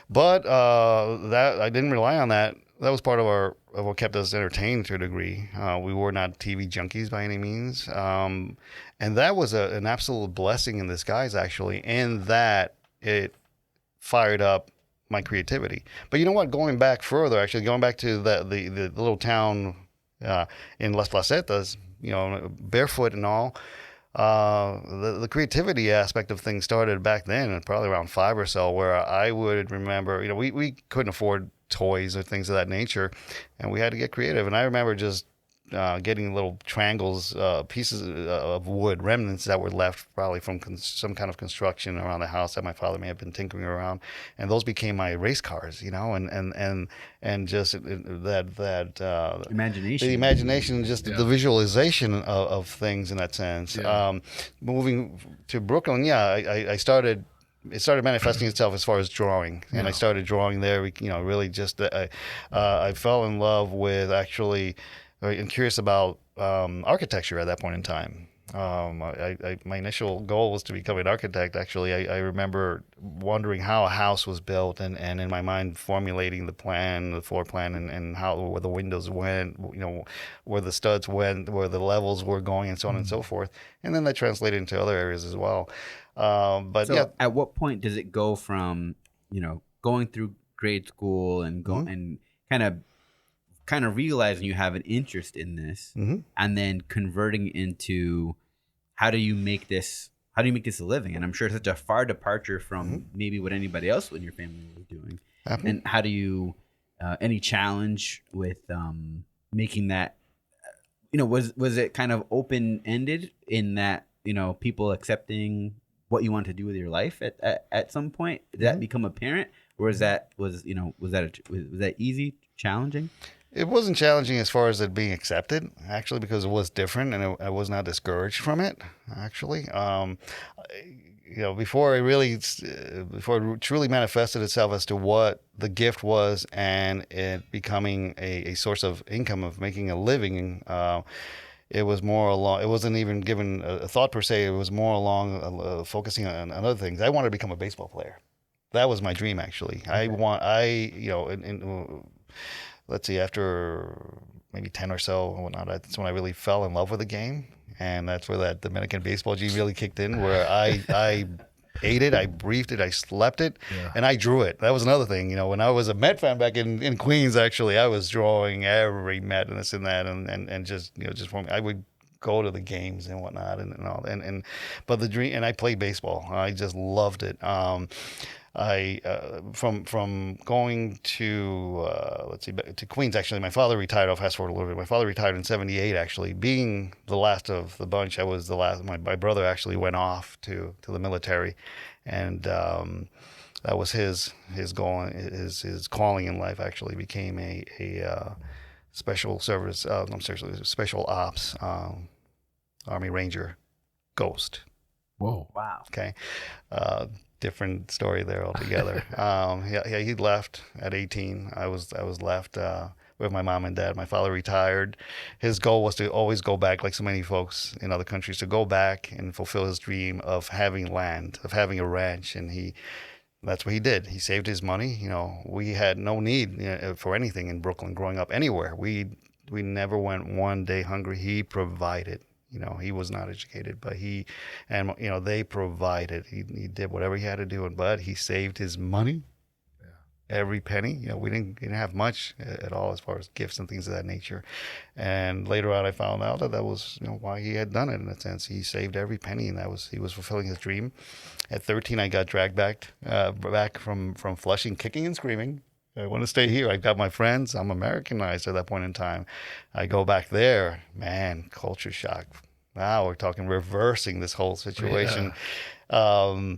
But that I didn't rely on that. That was part of what kept us entertained to a degree. We were not TV junkies by any means. And that was an absolute blessing in disguise, actually, in that it fired up my creativity. But you know what? Going back further, actually, going back to the little town in Las Placetas, barefoot and all, the creativity aspect of things started back then, probably around 5 or so, where I would remember, we couldn't afford toys or things of that nature, and we had to get creative. And I remember just getting little triangles, pieces of wood, remnants that were left probably from some kind of construction around the house that my father may have been tinkering around, and those became my race cars, and just that imagination, the imagination, just the visualization of things in that sense. Yeah. Moving to Brooklyn, I started. It started manifesting itself as far as drawing, and I started drawing there. Really just I fell in love with actually. I'm curious about architecture at that point in time. My initial goal was to become an architect. Actually, I remember wondering how a house was built, and in my mind formulating the plan, the floor plan, and where the windows went, where the studs went, where the levels were going, and so on and so forth. And then that translated into other areas as well. At what point does it go from going through grade school and and kind of realizing you have an interest in this, and then converting into how do you make this a living? And I'm sure it's such a far departure from maybe what anybody else in your family was doing. And how do you any challenge with making that was it kind of open-ended in that people accepting what you want to do with your life at some point? Did that become apparent, or was that easy, challenging? It wasn't challenging as far as it being accepted, actually, because it was different, and I was not discouraged from it, actually. Before it truly manifested itself as to what the gift was, and it becoming a source of income, of making a living, it was more along. It wasn't even given a thought per se. It was more along focusing on other things. I wanted to become a baseball player. That was my dream, actually. Let's see, after maybe 10 or so and whatnot, that's when I really fell in love with the game. And that's where that Dominican baseball gene really kicked in, where I ate it, I breathed it, I slept it, and I drew it. That was another thing. When I was a Met fan back in Queens, actually, I was drawing every Met and this and that, and just I would go to the games and whatnot and all. But the dream, and I played baseball. I just loved it. From going to to Queens, actually, my father retired. I'll fast forward a little bit. My father retired in '78. Actually, being the last of the bunch, I was the last. My brother actually went off to the military, and that was his goal. His calling in life actually became a special service. Special ops Army Ranger Ghost. Whoa! Wow. Okay. Different story there altogether. He left at 18. I was left with my mom and dad. My father retired. His goal was to always go back, like so many folks in other countries, to go back and fulfill his dream of having land, of having a ranch. And that's what he did. He saved his money. You know, we had no need for anything in Brooklyn growing up anywhere. We never went one day hungry. He provided. You know, he was not educated, but they provided. He did whatever he had to do, but he saved his money, every penny. You know, we didn't have much at all as far as gifts and things of that nature. And later on, I found out that was, you know, why he had done it in a sense. He saved every penny, and he was fulfilling his dream. At 13, I got dragged back from Flushing, kicking and screaming. I want to stay here. I've got my friends. I'm Americanized at that point in time. I go back there. Man, culture shock. Now we're talking reversing this whole situation. Yeah.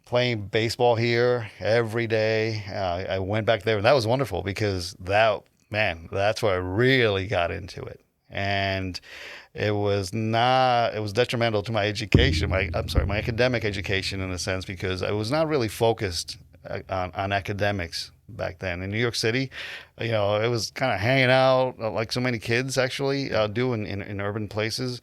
Playing baseball here every day. I went back there, and that was wonderful because that's where I really got into it. And it was detrimental to my education, my academic education in a sense, because I was not really focused on academics back then. In New York City, you know, it was kind of hanging out like so many kids actually do in urban places.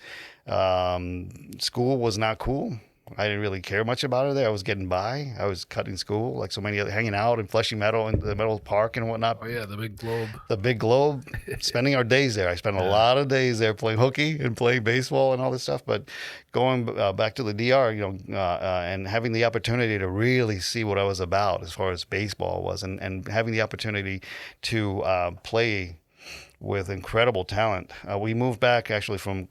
School was not cool. I didn't really care much about it there. I was getting by. I was cutting school like so many other, hanging out in Flushing Meadow in the Meadow Park and whatnot. Oh yeah, the big globe. The big globe. Spending our days there. I spent a lot of days there playing hooky and playing baseball and all this stuff. But going back to the DR, you know, and having the opportunity to really see what I was about as far as baseball was, and having the opportunity to play with incredible talent. We moved back actually from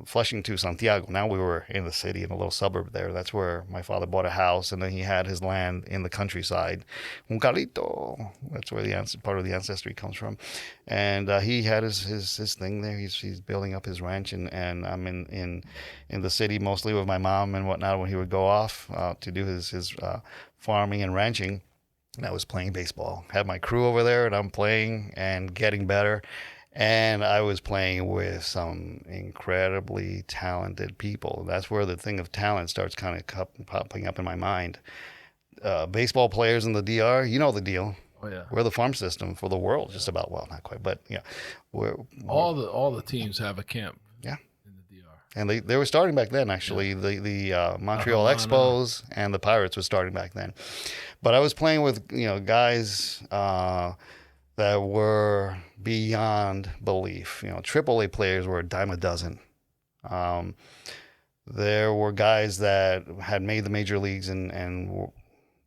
Flushing to Santiago. Now we were in the city, in a little suburb there. That's where my father bought a house, and then he had his land in the countryside. Un carrito. That's where part of the ancestry comes from. And he had his thing there. He's building up his ranch, and I'm in the city mostly with my mom and whatnot when he would go off to do his farming and ranching. And I was playing baseball. Had my crew over there, and I'm playing and getting better. And I was playing with some incredibly talented people. That's where the thing of talent starts kind of popping up in my mind. Baseball players in the DR, you know the deal. Oh yeah, we're the farm system for the world, just about. Well, not quite, but yeah, we're all the teams have a camp. Yeah. In the DR. And they were starting back then, actually. Yeah. The Montreal Expos and the Pirates were starting back then. But I was playing with, you know, guys that were beyond belief. You know, AAA players were a dime a dozen. There were guys that had made the major leagues and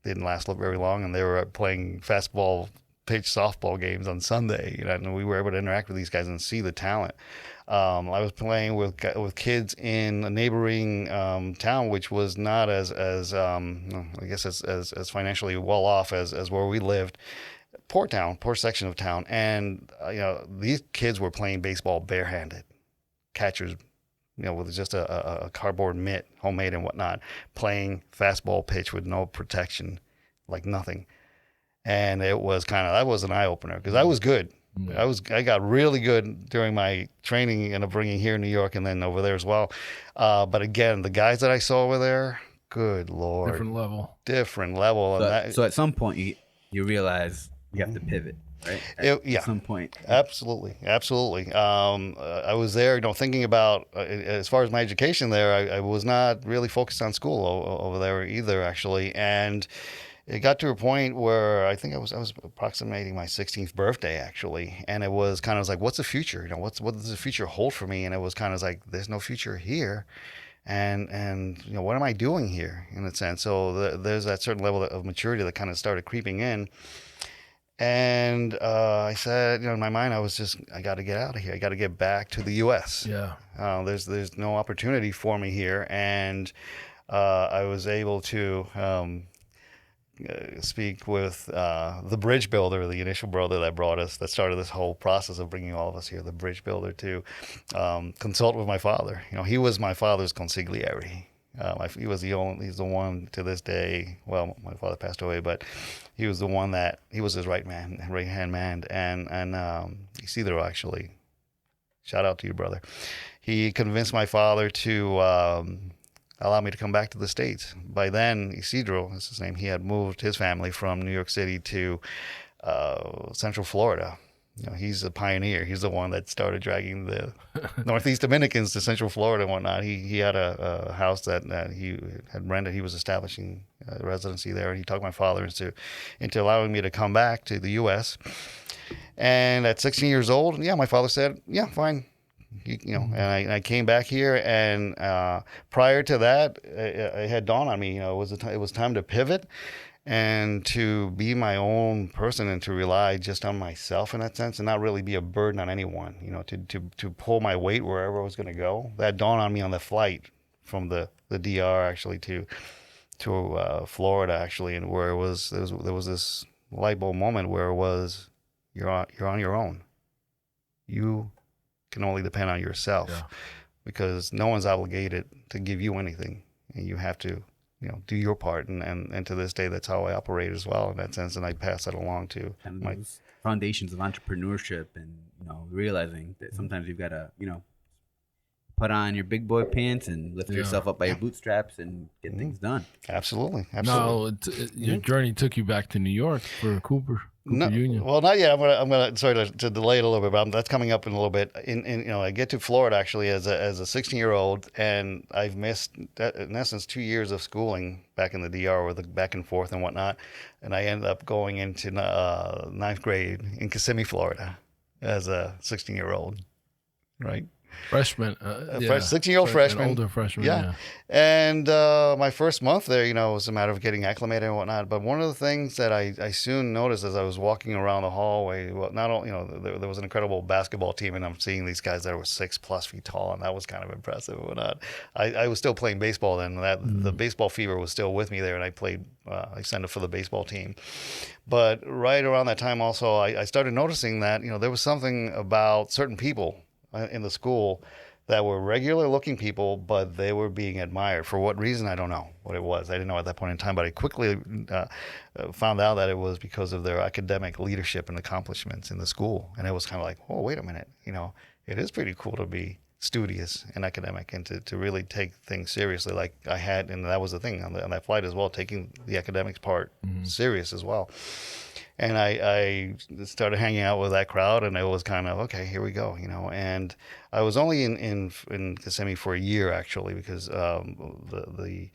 didn't last very long, and they were playing fastball pitch softball games on Sunday. You know, and we were able to interact with these guys and see the talent. I was playing with kids in a neighboring town, which was not as financially well off as where we lived. Poor section of town, and you know, these kids were playing baseball barehanded, catchers, you know, with just a cardboard mitt, homemade and whatnot, playing fastball pitch with no protection, like nothing. And that was an eye opener because I was good. Yeah. I got really good during my training and upbringing here in New York and then over there as well. But again, the guys that I saw over there, good Lord. Different level. So at some point you realize you have to pivot, right? At some point. Absolutely. I was there, you know, thinking about, as far as my education there, I was not really focused on school over there either, actually. And it got to a point where I think I was approximating my 16th birthday, actually, and it was kind of like, what's the future? You know, what does the future hold for me? And it was kind of like, there's no future here, and you know, what am I doing here in a sense? So there's that certain level of maturity that kind of started creeping in, and I said, you know, in my mind, I got to get out of here. I got to get back to the U.S. Yeah. There's no opportunity for me here, and I was able to. Speak with the bridge builder, the initial brother that started this whole process of bringing all of us here, the bridge builder, to consult with my father. You know, he was my father's consigliere. He's the one to this day. Well, my father passed away, but he was the one he was his right hand man, and Isidro, actually. Shout out to you, brother. He convinced my father to allow me to come back to the States. By then, Isidro is his name. He had moved his family from New York City to Central Florida. he's a pioneer. He's the one that started dragging the Northeast Dominicans to Central Florida and whatnot. He had a house that he had rented. He was establishing a residency there, and he talked my father into allowing me to come back to the U.S. And at 16 years old, my father said, yeah, fine. And I came back here, and prior to that, it had dawned on me, it was time to pivot and to be my own person and to rely just on myself in that sense and not really be a burden on anyone, to pull my weight wherever I was going to go. That dawned on me on the flight from the DR actually to Florida actually, and where there was this light bulb moment where it was, you're on your own. You can only depend on yourself because no one's obligated to give you anything, and you have to do your part, and to this day, that's how I operate as well in that sense, and I pass that along to my foundations of entrepreneurship, and realizing that sometimes you've got to put on your big boy pants and lift yourself up by your bootstraps and get things done. Absolutely. No, your journey took you back to New York for Cooper Union. Well, not yet. I'm gonna sorry to delay it a little bit, but that's coming up in a little bit. I get to Florida actually as a 16-year-old, and I've missed in essence 2 years of schooling back in the DR with the back and forth and whatnot, and I ended up going into ninth grade in Kissimmee, Florida, as a 16-year-old, right? Freshman, 16-year-old freshman, older freshman, yeah. And my first month there, was a matter of getting acclimated and whatnot. But one of the things that I soon noticed as I was walking around the hallway, well, not only there was an incredible basketball team, and I'm seeing these guys that were 6+ feet tall, and that was kind of impressive and whatnot. I was still playing baseball then. The baseball fever was still with me there, and I played. I signed up for the baseball team. But right around that time, also, I started noticing that there was something about certain people in the school that were regular looking people, but they were being admired. For what reason, I don't know what it was. I didn't know at that point in time, but I quickly found out that it was because of their academic leadership and accomplishments in the school. And it was kind of like, oh, wait a minute. It is pretty cool to be studious and academic and to really take things seriously like I had. And that was the thing on that flight as well, taking the academics part serious as well. And I started hanging out with that crowd, and it was kind of, okay, here we go, And I was only in Kissimmee for a year, actually, because the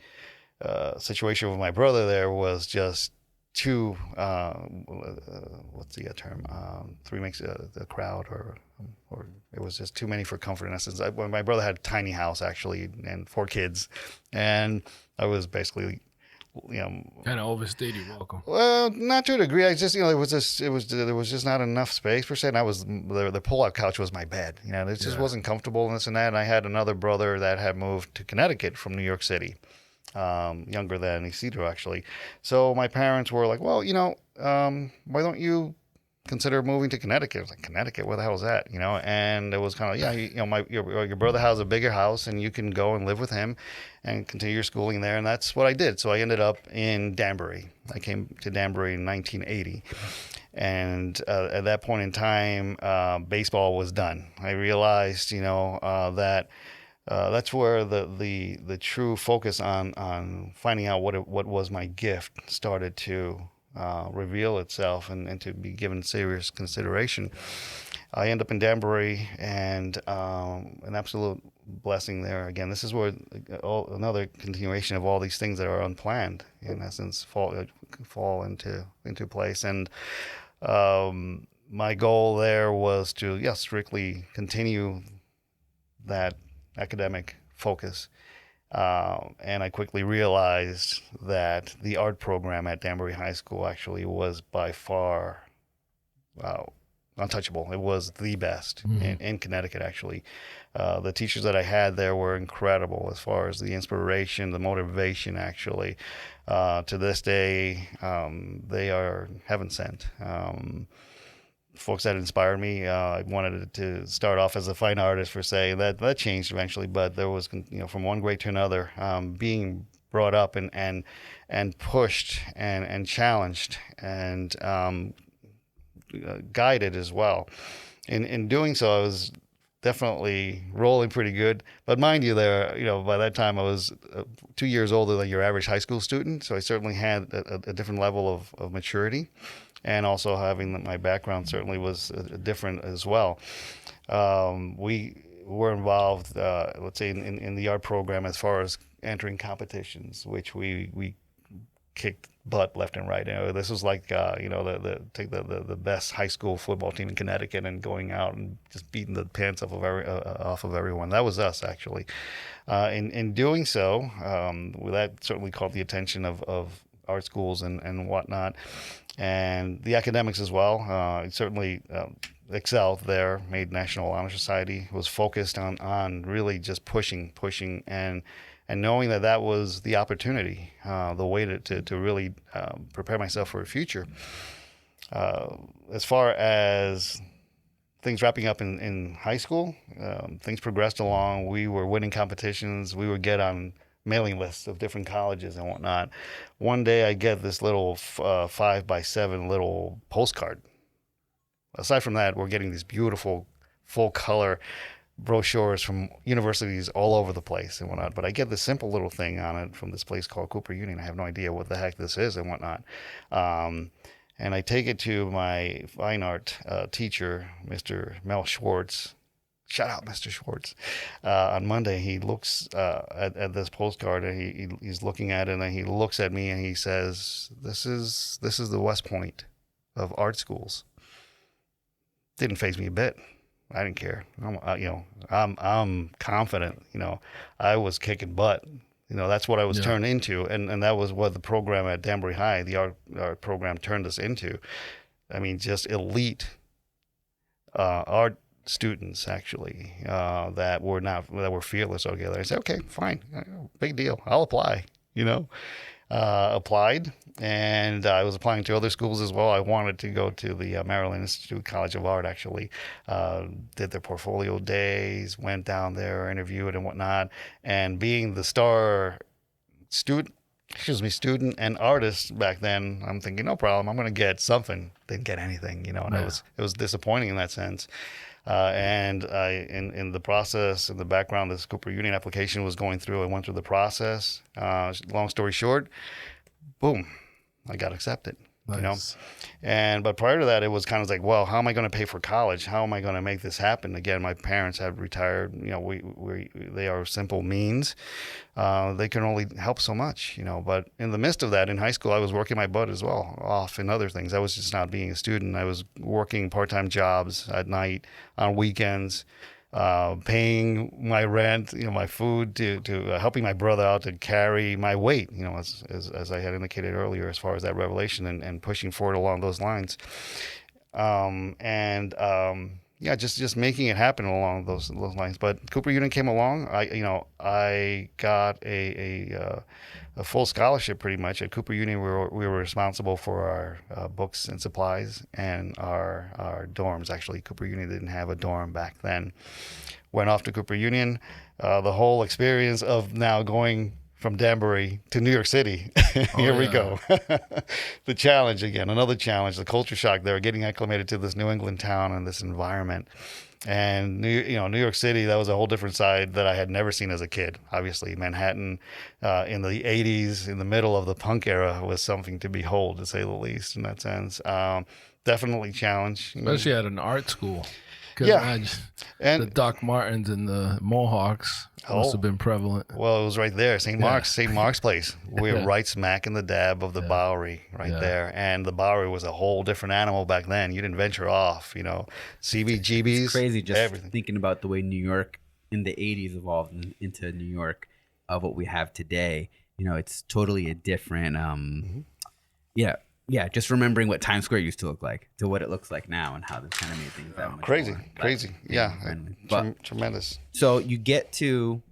situation with my brother there was just too, what's the term? Three makes the crowd, or it was just too many for comfort in essence. My brother had a tiny house, actually, and 4 kids, and I was basically... kind of overstayed your welcome. Well, not to a degree. I just, there was just not enough space per se. And the pull-out couch was my bed. It just wasn't comfortable and this and that. And I had another brother that had moved to Connecticut from New York City, younger than Isidro actually. So my parents were like, well, why don't you consider moving to Connecticut? I was like, Connecticut? Where the hell is that? And it was kind of, your brother has a bigger house and you can go and live with him and continue your schooling there. And that's what I did. So I ended up in Danbury. I came to Danbury in 1980. And at that point in time, baseball was done. I realized, that that's where the true focus on finding out what was my gift started to reveal itself and to be given serious consideration. I end up in Danbury, and an absolute blessing there. Again, this is where another continuation of all these things that are unplanned, in essence, fall into place. And my goal there was to strictly continue that academic focus. And I quickly realized that the art program at Danbury High School actually was by far untouchable. It was the best in Connecticut, actually. The teachers that I had there were incredible as far as the inspiration, the motivation, actually. To this day, they are heaven sent. Folks that inspired me. I wanted to start off as a fine artist, per se. That changed eventually, but there was, from one grade to another, being brought up and pushed and challenged and guided as well. In doing so, I was definitely rolling pretty good. But mind you, by that time I was 2 years older than your average high school student, so I certainly had a different level of maturity. and also having my background certainly was different as well. We were involved, let's say, in the art program as far as entering competitions, which we kicked butt left and right. This was like take the best high school football team in Connecticut and going out and just beating the pants off of everyone. That was us, actually. In doing so, that certainly caught the attention of art schools and whatnot, and the academics as well. Certainly excelled there, made National Honor Society, was focused on really just pushing and knowing that was the opportunity, the way to really prepare myself for a future. As far as things wrapping up in high school, things progressed along. We were winning competitions. We would get on mailing lists of different colleges and whatnot. One day I get this little 5x7 little postcard. Aside from that, we're getting these beautiful full color brochures from universities all over the place and whatnot. But I get this simple little thing on it from this place called Cooper Union. I have no idea what the heck this is and whatnot. And I take it to my fine art teacher, Mr. Mel Schwartz. Shout out, Mr. Schwartz. On Monday, he looks at this postcard and he's looking at it, and he looks at me and he says, "This is the West Point of art schools." Didn't faze me a bit. I didn't care. I'm confident. I was kicking butt. That's what I was turned into, and that was what the program at Danbury High, the art program, turned us into. I mean, just elite art students, actually, that were fearless altogether. I said, okay, fine, big deal. I'll apply. Applied, and I was applying to other schools as well. I wanted to go to the Maryland Institute College of Art, actually. Did their portfolio days, went down there, interviewed and whatnot, and being the star student and artist back then, I'm thinking, no problem, I'm going to get something. Didn't get anything, and it was disappointing in that sense. And in the process, in the background, this Cooper Union application was going through. I went through the process. Long story short, boom, I got accepted. Nice. But prior to that, it was kind of like, well, how am I going to pay for college? How am I going to make this happen? Again, my parents had retired. They are simple means. They can only help so much, But in the midst of that, in high school, I was working my butt as well off in other things. I was just not being a student. I was working part-time jobs at night, on weekends, paying my rent, my food, to helping my brother out to carry my weight, as I had indicated earlier, as far as that revelation and pushing forward along those lines. Just making it happen along those lines. But Cooper Union came along. I got a full scholarship pretty much at Cooper Union. We were responsible for our books and supplies and our dorms. Actually, Cooper Union didn't have a dorm back then. Went off to Cooper Union. The whole experience of now going from Danbury to New York City. Here we go. The challenge again, another challenge, the culture shock there, getting acclimated to this New England town and this environment. And New York City, that was a whole different side that I had never seen as a kid. Obviously, Manhattan in the 80s, in the middle of the punk era, was something to behold, to say the least, in that sense. Definitely challenge. Especially at an art school. Yeah. And the Doc Martens and the Mohawks must have been prevalent. Well, it was right there, St. Mark's Place. We were right smack in the dab of the Bowery there. And the Bowery was a whole different animal back then. You didn't venture off, CBGBs. It's crazy just everything. Thinking about the way New York in the 80s evolved into New York of what we have today. It's totally a different, just remembering what Times Square used to look like to what it looks like now, and how they've kind of made things that much crazy. But, tremendous. So you get to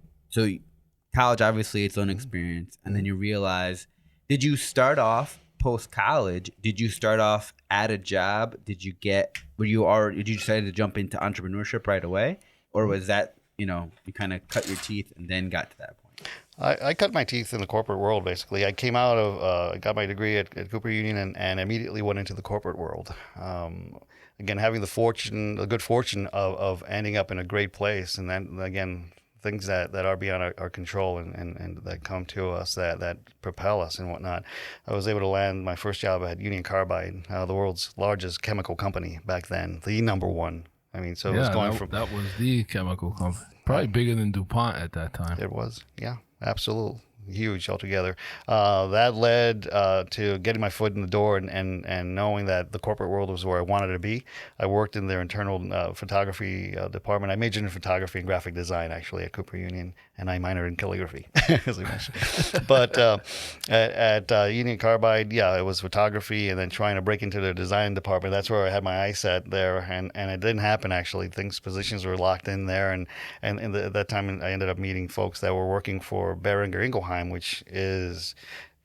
college, obviously its own experience, and then you realize, did you start off post college? Did you start off at a job? Did you decide to jump into entrepreneurship right away, or was that you kind of cut your teeth and then got to that point? I cut my teeth in the corporate world, basically. I came out of, got my degree at Cooper Union and immediately went into the corporate world. Again, having the good fortune of ending up in a great place. And then, again, things that are beyond our control and that come to us that propel us and whatnot. I was able to land my first job at Union Carbide, the world's largest chemical company back then, the number one. I mean, so it was going from... That was the chemical company. Probably bigger than DuPont at that time. It was, yeah, absolutely. Huge altogether. That led to getting my foot in the door and knowing that the corporate world was where I wanted to be. I worked in their internal photography department. I majored in photography and graphic design, actually, at Cooper Union, and I minored in calligraphy, as I mentioned. But at Union Carbide, yeah, it was photography and then trying to break into the design department. That's where I had my eyes set there, and it didn't happen, actually. Positions were locked in there, and at that time, I ended up meeting folks that were working for Boehringer Ingelheim, which is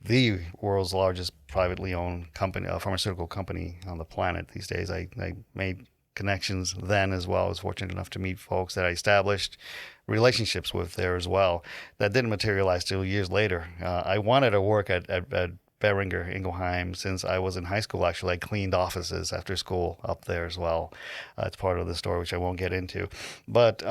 the world's largest privately owned company, pharmaceutical company on the planet these days. I made connections then as well. I was fortunate enough to meet folks that I established relationships with there as well. That didn't materialize till years later. I wanted to work at Boehringer Ingelheim since I was in high school. Actually, I cleaned offices after school up there as well. It's part of the story, which I won't get into. But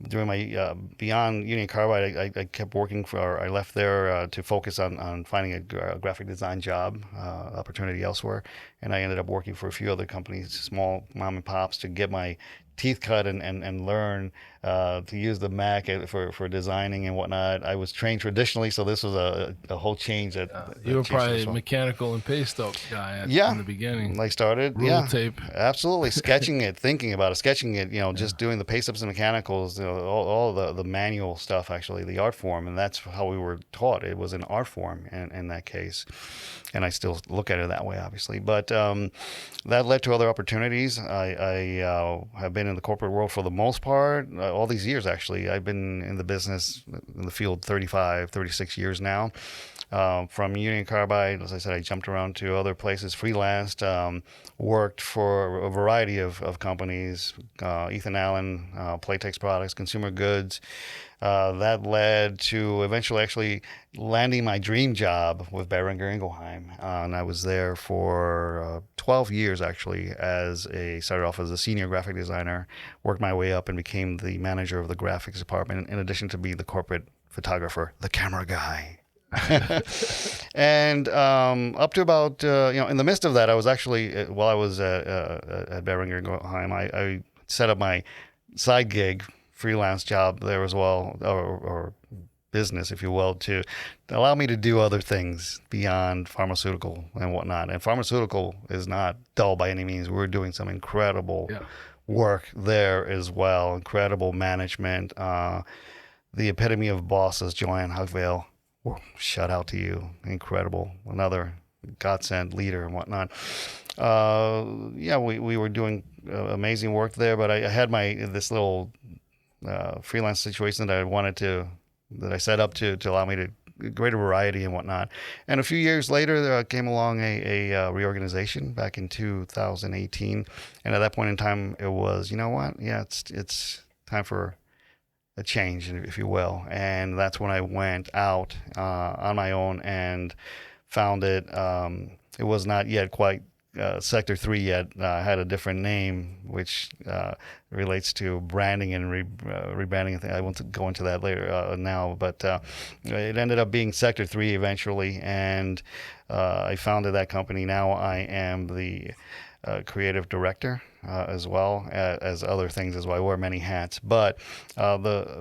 during my beyond Union Carbide, I kept working I left there to focus on finding a graphic design job opportunity elsewhere, and I ended up working for a few other companies, small mom and pops, to get my teeth cut and learn to use the Mac for designing and whatnot. I was trained traditionally, so this was a whole change. You were probably a mechanical and paste up guy in the beginning. I started, Rule tape. Absolutely. Sketching it, thinking about it, sketching it, just doing the paste ups and mechanicals, all the manual stuff, actually, the art form. And that's how we were taught. It was an art form in that case. And I still look at it that way, obviously. But that led to other opportunities. I have been in the corporate world for the most part, all these years, actually. I've been in the business, in the field, 36 years now. From Union Carbide, as I said, I jumped around to other places, freelanced, worked for a variety of companies, Ethan Allen, Playtex Products, consumer goods. That led to eventually actually landing my dream job with Boehringer Ingelheim. And I was there for 12 years, actually, started off as a senior graphic designer, worked my way up and became the manager of the graphics department, in addition to being the corporate photographer, the camera guy. And up to about, in the midst of that, I was actually, while I was at Boehringer Ingelheim, I set up my side gig, freelance job there as well, or business, if you will, to allow me to do other things beyond pharmaceutical and whatnot. And pharmaceutical is not dull by any means. We're doing some incredible work there as well, incredible management. The epitome of bosses, Joanne Hugvale. Shout out to you. Incredible. Another godsend leader and whatnot. We were doing amazing work there, but I had this little freelance situation that I set up to allow me to greater variety and whatnot. And a few years later, there came along a reorganization back in 2018. And at that point in time, it was, it's time for a change, if you will. And that's when I went out on my own and found it. It was not yet quite Sector 3 yet. I had a different name, which relates to branding and rebranding. I won't go into that later now, but it ended up being Sector 3 eventually, and I founded that company. Now I am the creative director as well as other things as well. I wear many hats, but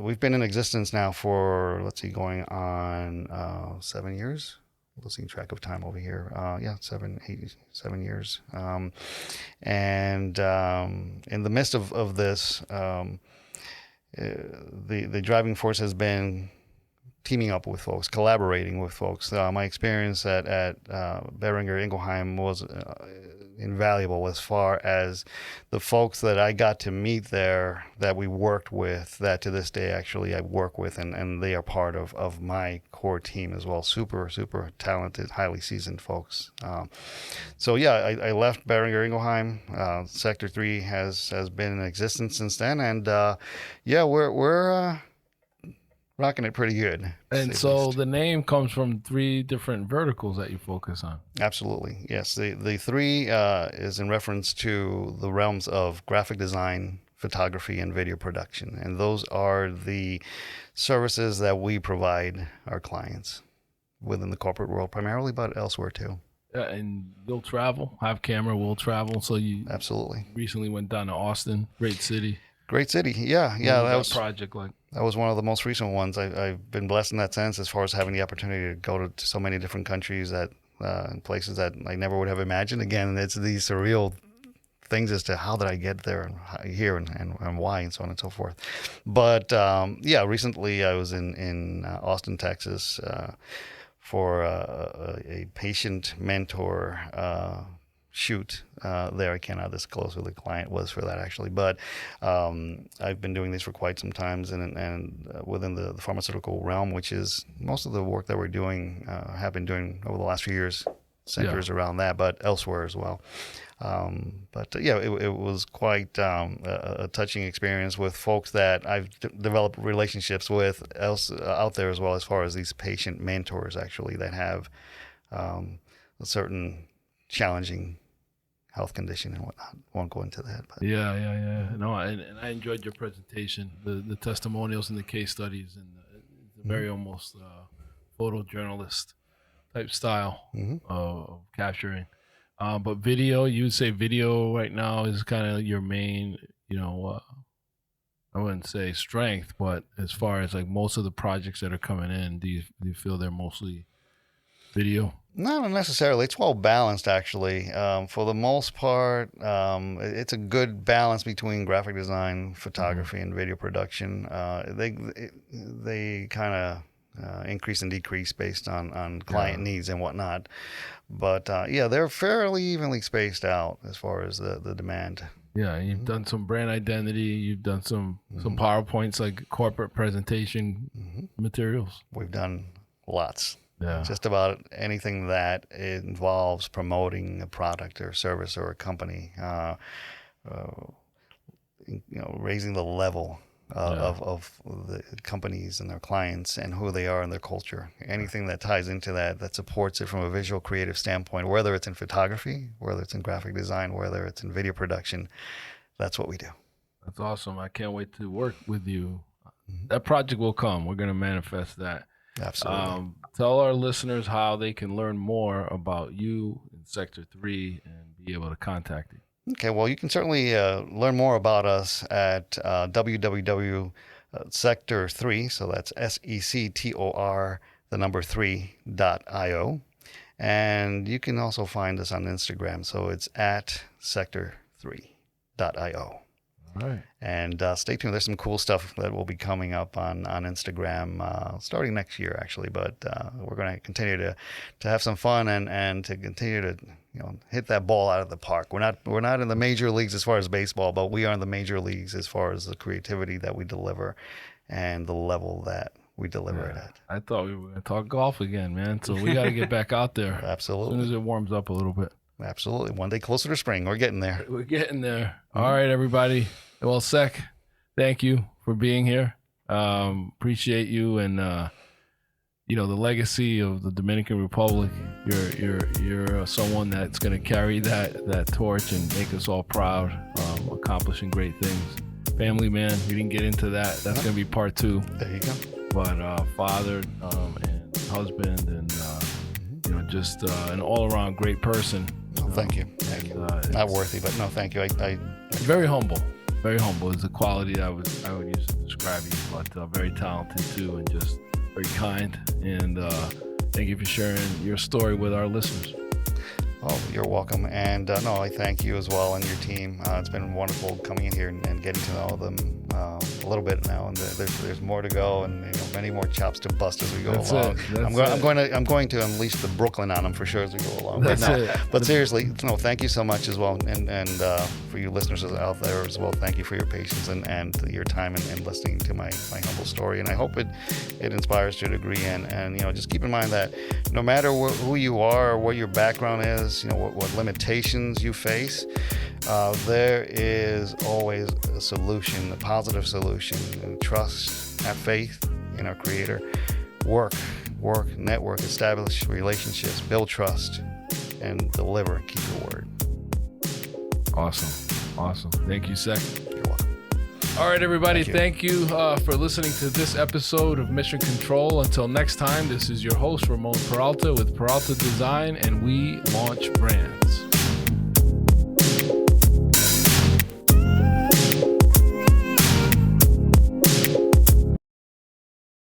we've been in existence now for, going on 7 years. Losing track of time over here. 7 years. And in the midst of this, the driving force has been teaming up with folks, collaborating with folks. My experience at Boehringer Ingelheim was invaluable as far as the folks that I got to meet there, that we worked with, that to this day actually I work with, and they are part of my core team as well. Super, super talented, highly seasoned folks. I left Boehringer Ingelheim. Sector 3 has been in existence since then, and we're rocking it pretty good. And so the name comes from 3 different verticals that you focus on. Absolutely, yes. The 3 is in reference to the realms of graphic design, photography and video production. And those are the services that we provide our clients within the corporate world primarily, but elsewhere too. Yeah, and you'll travel, have camera, will travel. So you absolutely recently went down to Austin, great city. Great city. Yeah. That was project like. That was one of the most recent ones. I've been blessed in that sense as far as having the opportunity to go to so many different countries that and places that I never would have imagined. Again, it's these surreal things as to how did I get there and here and why and so on and so forth. But recently I was in Austin, Texas for a patient mentor shoot there. I cannot disclose who the client was for that actually, but I've been doing this for quite some time and within the pharmaceutical realm, which is most of the work that we're doing, have been doing over the last few years, centers around that, but elsewhere as well. It was quite a touching experience with folks that I've developed relationships with out there as well, as far as these patient mentors actually that have a certain challenging health condition and whatnot. Won't go into that. But. Yeah. No, and I enjoyed your presentation, the testimonials and the case studies, and the very almost photojournalist type style of capturing. But video, you would say video right now is kind of your main, I wouldn't say strength, but as far as like most of the projects that are coming in, do you feel they're mostly video? Not necessarily. It's well balanced, actually. For the most part, it's a good balance between graphic design, photography, and video production. They kind of increase and decrease based on client needs and whatnot. But they're fairly evenly spaced out as far as the demand. Yeah, you've done some brand identity. You've done some PowerPoints, like corporate presentation materials. We've done lots. Yeah. Just about anything that involves promoting a product or service or a company, raising the level of the companies and their clients and who they are and their culture. Anything that ties into that supports it from a visual creative standpoint, whether it's in photography, whether it's in graphic design, whether it's in video production, that's what we do. That's awesome. I can't wait to work with you. That project will come. We're going to manifest that. Absolutely. Tell our listeners how they can learn more about you in Sector 3 and be able to contact you. Okay, well, you can certainly learn more about us at www.sector3, so that's SECTOR, 3.io. And you can also find us on Instagram, so it's at sector3.io. All right. And stay tuned. There's some cool stuff that will be coming up on Instagram starting next year, actually. But we're going to continue to have some fun and to continue to hit that ball out of the park. We're not in the major leagues as far as baseball, but we are in the major leagues as far as the creativity that we deliver and the level that we deliver it at. I thought we were going to talk golf again, man. So we got to get back out there. Absolutely. As soon as it warms up a little bit. Absolutely. One day closer to spring. We're getting there. We're getting there. All right, everybody. Well, Sec, thank you for being here. Appreciate you and the legacy of the Dominican Republic. You're someone that's going to carry that torch and make us all proud, accomplishing great things. Family man, we didn't get into that. That's going to be part 2. There you go. But father and husband and just an all-around great person. Thank you. Thank you. Not worthy, but no, thank you. I very humble. Very humble is a quality I would use to describe you, but very talented too, and just very kind. And thank you for sharing your story with our listeners. Oh, you're welcome. And I thank you as well and your team. It's been wonderful coming in here and getting to know them a little bit now. And there's more to go, and many more chops to bust as we go along. I'm going to unleash the Brooklyn on them for sure as we go along. But seriously, thank you so much as well, and for you listeners out there as well. Thank you for your patience and your time and listening to my humble story. And I hope it inspires to a degree. And just keep in mind that no matter who you are or what your background is, what limitations you face, there is always a solution, a positive solution. And trust, have faith in our Creator. Work, network, establish relationships, build trust, and deliver. Keep your word. Awesome. Thank you, Sec. You're welcome. All right, everybody. Thank you for listening to this episode of Mission Control. Until next time, this is your host, Ramon Peralta with Peralta Design, and we launch brands.